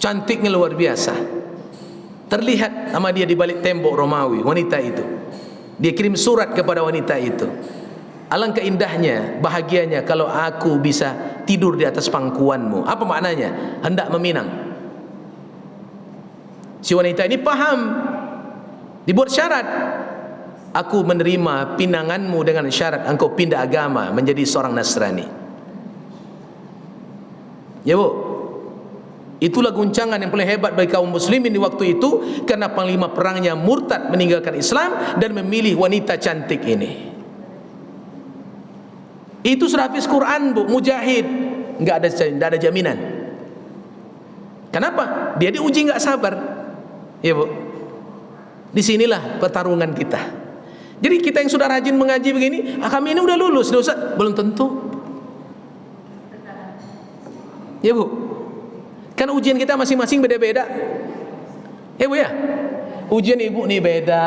cantiknya luar biasa. Terlihat sama dia di balik tembok Romawi, wanita itu. Dia kirim surat kepada wanita itu. Alangkah indahnya, bahagianya kalau aku bisa tidur di atas pangkuanmu. Apa maknanya? Hendak meminang. Si wanita ini paham. Dibuat syarat. Aku menerima pinanganmu dengan syarat engkau pindah agama menjadi seorang Nasrani. Ya Bu, itulah guncangan yang paling hebat bagi kaum muslimin di waktu itu, karena panglima perangnya murtad meninggalkan Islam dan memilih wanita cantik ini. Itu sudah hafiz Quran Bu, mujahid, nggak ada jaminan. Kenapa? Dia diuji nggak sabar. Ya Bu, disinilah pertarungan kita. Jadi kita yang sudah rajin mengaji begini, kami ini udah lulus, Ustaz, belum tentu. Ya Bu, kan ujian kita masing-masing beda-beda. Ya Bu ya, ujian ibu nih beda,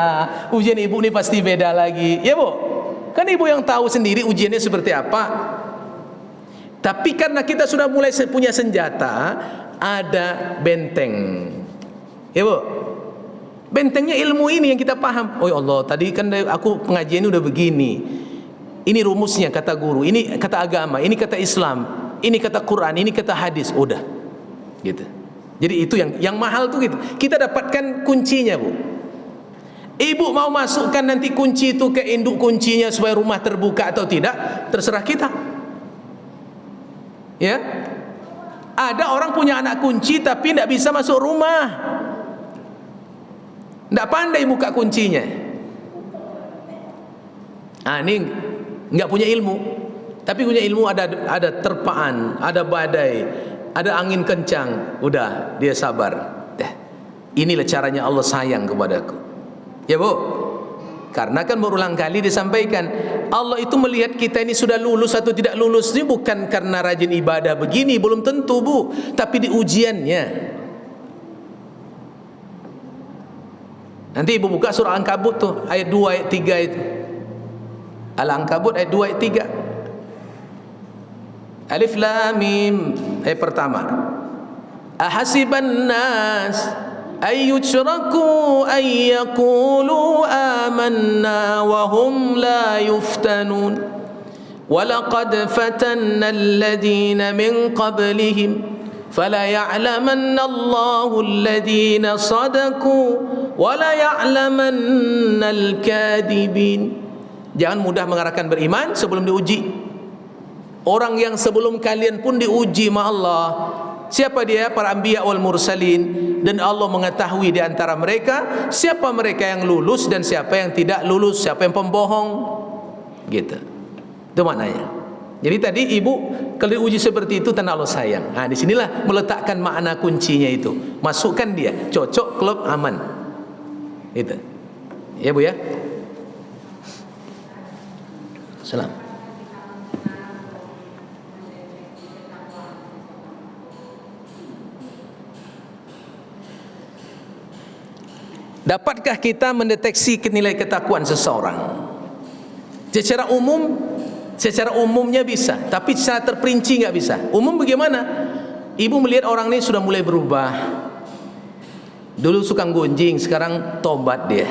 ujian ibu nih pasti beda lagi. Ya Bu, kan ibu yang tahu sendiri ujiannya seperti apa. Tapi karena kita sudah mulai punya senjata, ada benteng. Ya Bu, bentengnya ilmu ini yang kita paham. Oh ya Allah, tadi kan aku pengajian udah begini. Ini rumusnya kata guru, ini kata agama, ini kata Islam, ini kata Quran, ini kata hadis. Udah, gitu. Jadi itu yang mahal tuh gitu. Kita dapatkan kuncinya Bu. Ibu mau masukkan nanti kunci itu ke induk kuncinya supaya rumah terbuka atau tidak, terserah kita. Ya, ada orang punya anak kunci tapi tidak bisa masuk rumah, tidak pandai buka kuncinya. Ini nggak punya ilmu, tapi punya ilmu ada terpaan, ada badai, ada angin kencang, udah dia sabar. Inilah caranya Allah sayang kepadaku. Ya Bu, karena kan berulang kali disampaikan, Allah itu melihat kita ini sudah lulus atau tidak lulus ini bukan karena rajin ibadah begini, belum tentu Bu, tapi di ujiannya. Nanti Ibu buka surah Al-Ankabut tuh, ayat 2 ayat 3 itu. Al-Ankabut ayat 2 ayat 3. Alif Lam Mim, ayat pertama. Ahasiban nas ayyushraku ayyakulu amanna wa hum la yuftanun walaqad fatanna alladhina min qablihim fala ya'lamanna Allahu alladhina sadaku wala ya'lamanna al-kadhibin. Jangan mudah mengatakan beriman sebelum diuji. Orang yang sebelum kalian pun diuji sama Allah. Siapa dia? Para anbiya wal mursalin. Dan Allah mengetahui di antara mereka siapa mereka yang lulus dan siapa yang tidak lulus, siapa yang pembohong. Gitu. Itu maknanya. Jadi tadi ibu kalau diuji seperti itu tanda Allah sayang. Nah, disinilah meletakkan makna kuncinya itu. Masukkan dia, cocok, klub, aman. Itu. Ya Bu ya. Salam. Dapatkah kita mendeteksi nilai ketakwaan seseorang? Secara umumnya bisa, tapi secara terperinci nggak bisa. Umum bagaimana? ibu melihat orang ini sudah mulai berubah. Dulu suka gunjing, sekarang tobat dia.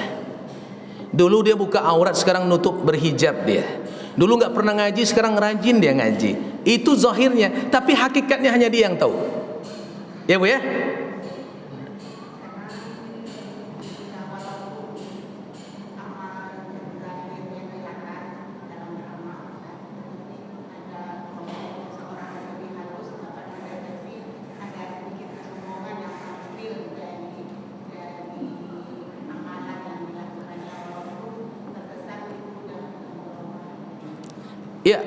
Dulu dia buka aurat, sekarang nutup berhijab dia. Dulu nggak pernah ngaji, sekarang rajin dia ngaji. Itu zahirnya, tapi hakikatnya hanya dia yang tahu. Ya Bu ya? Ya,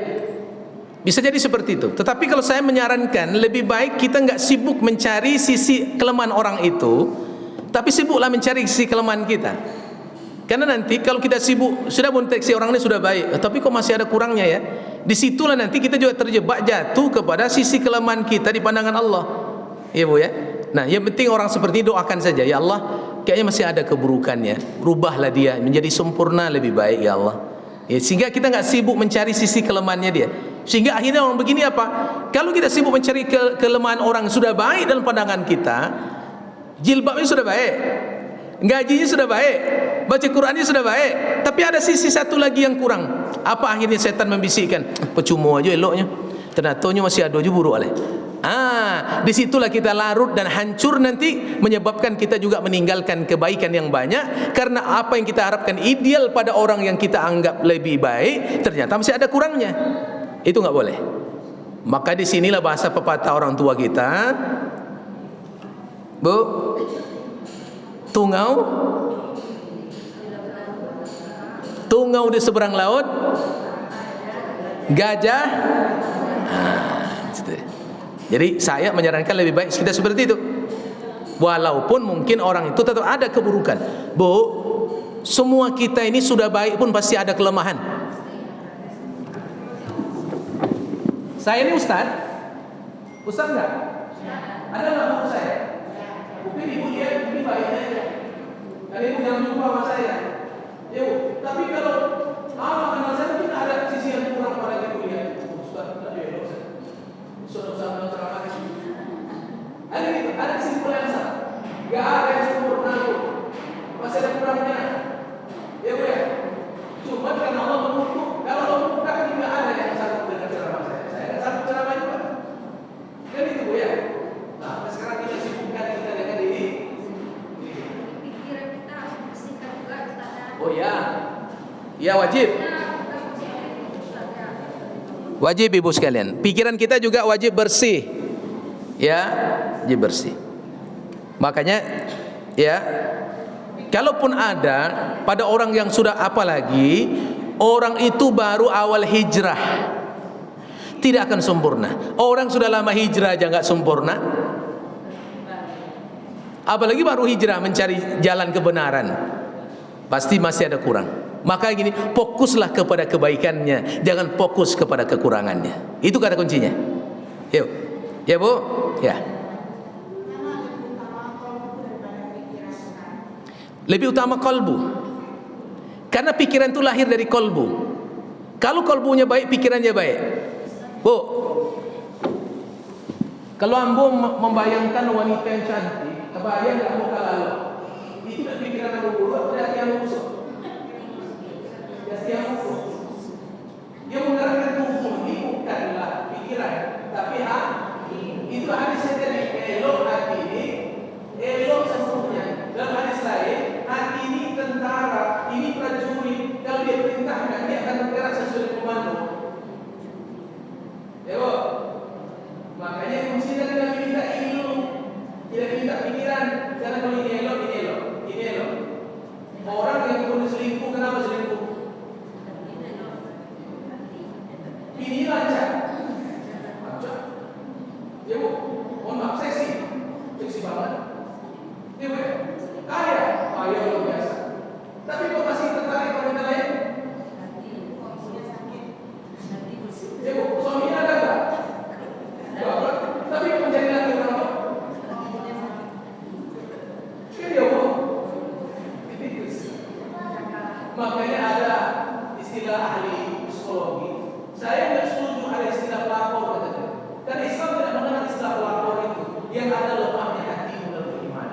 bisa jadi seperti itu. Tetapi kalau saya menyarankan, lebih baik kita nggak sibuk mencari sisi kelemahan orang itu, tapi sibuklah mencari sisi kelemahan kita. Karena nanti kalau kita sibuk sudah mendeteksi orang ini sudah baik, tapi kok masih ada kurangnya ya, disitulah nanti kita juga terjebak jatuh kepada sisi kelemahan kita di pandangan Allah. Ya Bu ya. Nah, yang penting orang seperti ini doakan saja, ya Allah, kayaknya masih ada keburukannya, rubahlah dia menjadi sempurna lebih baik ya Allah. Ya, sehingga kita nggak sibuk mencari sisi kelemahannya dia. Sehingga akhirnya orang begini apa? Kalau kita sibuk mencari kelemahan orang sudah baik dalam pandangan kita, jilbabnya sudah baik, gajinya sudah baik, baca Qurannya sudah baik, tapi ada sisi satu lagi yang kurang. Apa akhirnya setan membisikkan, percuma aja eloknya, ternatonya masih ada aja buruk alih. Disitulah kita larut dan hancur nanti, menyebabkan kita juga meninggalkan kebaikan yang banyak. Karena apa yang kita harapkan ideal pada orang yang kita anggap lebih baik, ternyata masih ada kurangnya. Itu nggak boleh. Maka disinilah bahasa pepatah orang tua kita, Bu, tungau di seberang laut, gajah. Jadi saya menyarankan lebih baik kita seperti itu. Walaupun mungkin orang itu tetap ada keburukan. Bu, semua kita ini sudah baik pun pasti ada kelemahan. Saya ini Ustaz enggak? Ada nggak buku saya? Mungkin ibu dia, ini baiknya aja. Kali ibu jangan lupa sama saya. Ya Bu, tapi kalau kenal saya mungkin ada sisi yang kurang pada ibu dia. Ustaz, tidak ada Ustaz. Sudah ceramah itu. Ada kesimpulan yang sama. Gak ada yang sempurna itu. Masih ada kurangnya. Ya Bu ya. Cuma karena Allah menutup. Kalau Allah menutup tidak ada yang satu dengan ceramah saya. Saya ada satu ceramah juga. Dan itu Bu ya. Nah, sekarang kita sibukkan kita dengan ini. Pikiran kita harus bersihkan juga Ustaz. Oh ya. Ya wajib. Wajib ibu sekalian, pikiran kita juga wajib bersih. Ya, wajib bersih. Makanya ya, kalaupun ada pada orang yang sudah apalagi orang itu baru awal hijrah, tidak akan sempurna. Orang sudah lama hijrah aja nggak sempurna, apalagi baru hijrah mencari jalan kebenaran, pasti masih ada kurang. Maka gini, fokuslah kepada kebaikannya, jangan fokus kepada kekurangannya. Itu kata kuncinya. Yuk, ya Bu, ya. Lebih utama kolbu, karena pikiran itu lahir dari kolbu. Kalau kolbunya baik, pikirannya baik. Bu, kalau ambo membayangkan wanita yang cantik, kebayang nggak muka lalu, itu tidak pikiran ambo buruk, tidak yang busuk. Dia menggerakkan tubuh ini bukanlah pikiran, tapi hati. Itu hadisnya tadi, elok hati ini, elok sesungguhnya. Dalam hadis lain, hati ini tentara, ini prajurit. Kalau dia perintahkan, dia akan bergerak sesuai komando. Ya Bu, makanya kunci dari Nabi minta ilmu, tidak minta pikiran. Karena kalau ini elok, ini elok, ini elok. Orang yang kemudian selingkuh, kenapa selingkuh? Ini lancar. Ya Bu, yang ada lemahnya hatimu dalam beriman.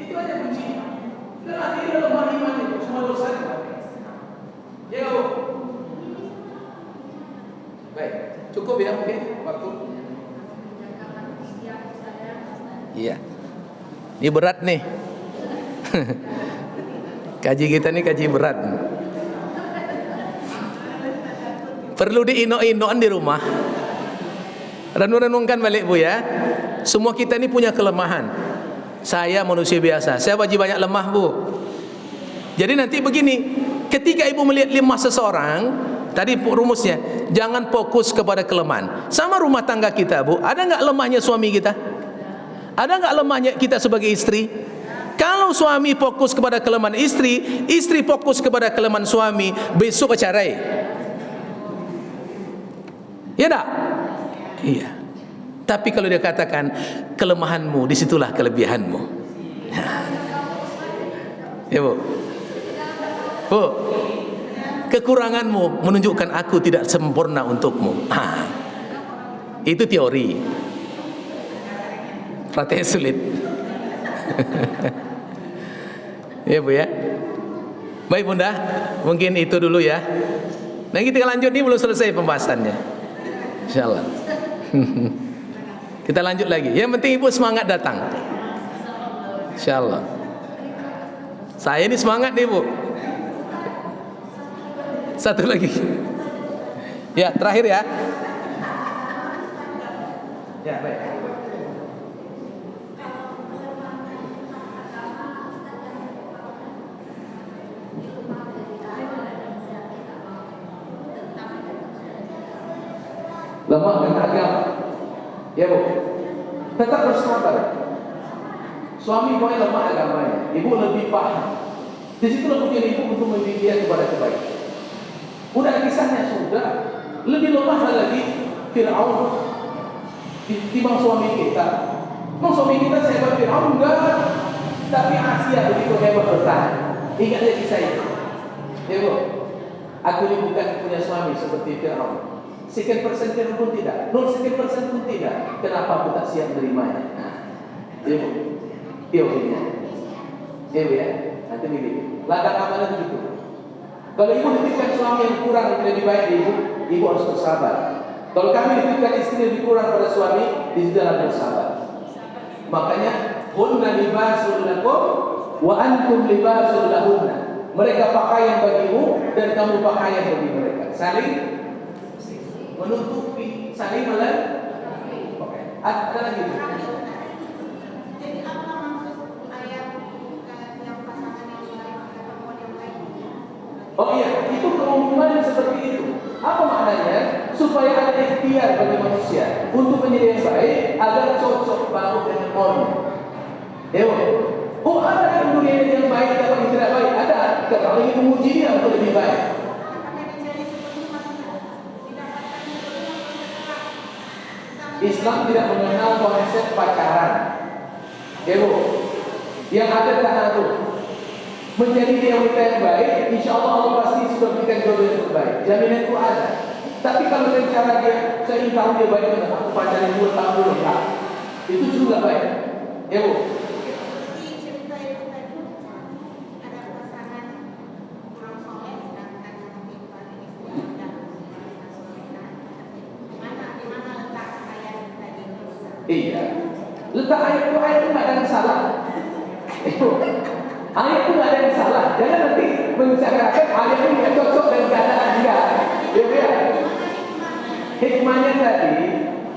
Itu aja kunci. Dan hati lemah iman itu semua dosa. Ya, Bu. Baik, cukup ya mungkin waktu. Iya. Ini berat nih. Kaji kita nih kaji berat. Perlu diinok-inokkan di rumah. Renung-renungkan balik, Bu ya. Semua kita ini punya kelemahan. Saya manusia biasa. Saya wajib banyak lemah, Bu. Jadi nanti begini, ketika ibu melihat lemah seseorang, tadi rumusnya, jangan fokus kepada kelemahan. Sama rumah tangga kita, Bu. Ada nggak lemahnya suami kita? Ada nggak lemahnya kita sebagai istri? Kalau suami fokus kepada kelemahan istri, istri fokus kepada kelemahan suami, besok cerai. Ya tak? Iya. Tapi kalau dia katakan kelemahanmu, disitulah kelebihanmu. Ya, Bu. Bu, kekuranganmu menunjukkan aku tidak sempurna untukmu. Itu teori. Praktek sulit. Ya, Bu ya. Baik, Bunda, mungkin itu dulu ya. Nah, kita lanjut, nih belum selesai pembahasannya. Insyaallah. Kita lanjut lagi. Yang penting ibu semangat datang. Insyaallah. Saya ini semangat nih, Bu. Satu lagi. Ya, terakhir ya. Ya, baik. Lemah dan agama. Ya, Bu. Tetap bersabar. Suami boleh lemah agamanya, ibu lebih paham. Di situ kemudian ibu untuk mendidik dia kepada kebaikan. Udah kisahnya sudah. Lebih lemah lagi Fir'aun timbang suami kita. Mau suami kita sehebat Fir'aun enggak, tapi Asia begitu hebat bertahan. Ingat ya kisah itu. Ya, Bu. Aku ini bukan punya suami seperti Fir'aun. Sekian persen pun tidak, 0,1% pun tidak. Kenapa aku tak siap menerimanya? Ya, Bu. Teorinya. Ya, Bu ya. Nanti begitu. Ladang amanah begitu. Kalau ibu dititipkan suami yang kurang lebih baik ibu harus bersabar. Kalau kami dititipkan istri lebih kurang pada suami, di situ dalam bersabar. Makanya hunna libasul lakum wa antum libasul lahunna. Mereka pakaian bagimu dan kamu pakaian bagi mereka. Saling menutupi, saling melengkapi. Oke. Ada lagi. Jadi apa maksud ayat yang pasangan yang lain perempuan yang lain? Oh iya, itu keumuman seperti itu. Apa maknanya? Supaya ada ikhtiar bagi manusia untuk menjadi yang baik agar cocok bahu dengan orang. Ya, oh ada yang dunia yang baik dapat yang tidak baik, ada. Kalau ingin menguji dia untuk lebih baik. Islam tidak mengenal konsep pacaran. Ya, Bu. Yang ada ta'aruf. Menjadi dia wanita yang baik, insya Allah pasti sudah berikan jodoh yang terbaik. Jaminan itu ada. Tapi kalau dengan cara dia, saya ingin tahu dia baik dengan aku pacaran 2 tahun dulu, ya. Itu juga baik. Ya, Bu. Di cerita itu tadi ada pasangan kurang soleh sedangkan kehidupan istri tidak di mana letak ayat tadi? Iya. Letak ayat itu nggak ada yang salah. Ayat itu nggak ada yang salah. Jangan nanti mengucapkan ayat itu nggak cocok dengan keadaan dia. Ya. Hikmahnya tadi,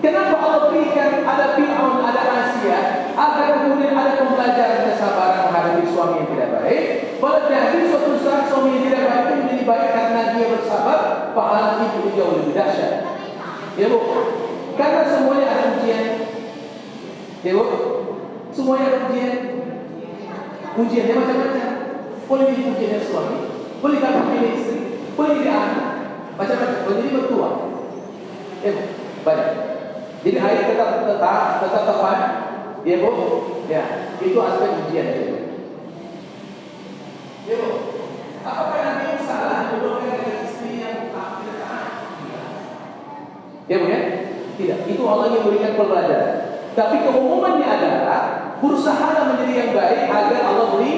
kenapa Allah berikan ada Fir'aun, ada Asia, agar kemudian ada pembelajaran kesabaran menghadapi suami yang tidak baik. Pada jadi suatu saat suami yang tidak baik itu menjadi baik karena dia bersabar, pahala itu jauh lebih dahsyat. Ya, Bu. Karena semuanya ada ujian. Ya, Bu. Semuanya ada ujian. Ujiannya macam-macam. Boleh jadi ujiannya suami, boleh jadi ujiannya istri, boleh jadi anak, macam-macam. Boleh jadi mertua. Ya, Bu. Baik. Jadi ayat tetap tepat. Ya, Bu. Ya, itu aspek ujian. Ya, Bu. Apakah nanti salah mendoakan dengan istri yang tak taat? Ya, Bu ya. Tidak. Itu Allah yang memberikan pelajaran. Tapi keumumannya adalah berusaha menjadi yang baik agar Allah beri.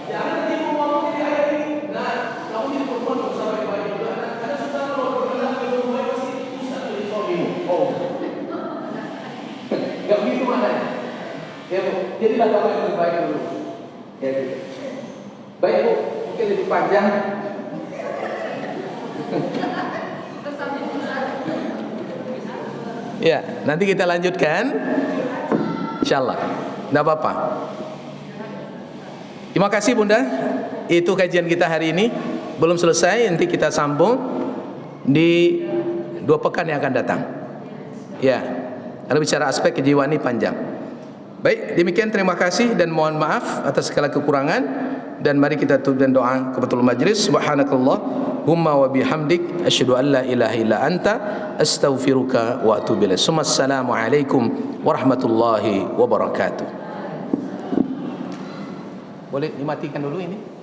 Jangan nanti ngomong jadi ayat ini. Nah, kamu jadi perempuan berusaha baik-baik juga. Karena susah kalau berkenan dengan baik pasti susah jadi suamimu. Oh, nggak begitu maknanya. Ya Bu, jadilah kamu yang terbaik dulu. Ya gitu. Baik Bu, mungkin lebih panjang. Ya, nanti kita lanjutkan. Insyaallah. Enggak apa-apa. Terima kasih Bunda. Itu kajian kita hari ini. Belum selesai, nanti kita sambung di 2 pekan yang akan datang. Ya. Kalau bicara aspek kejiwaan ini panjang. Baik, demikian terima kasih dan mohon maaf atas segala kekurangan, dan mari kita tutup dengan doa kebetul majlis. Subhanakallahumma wa bihamdik asyhadu an la ilaha illa anta astaghfiruka wa atubu ilaik. Assalamualaikum warahmatullahi wabarakatuh. Boleh dimatikan dulu ini?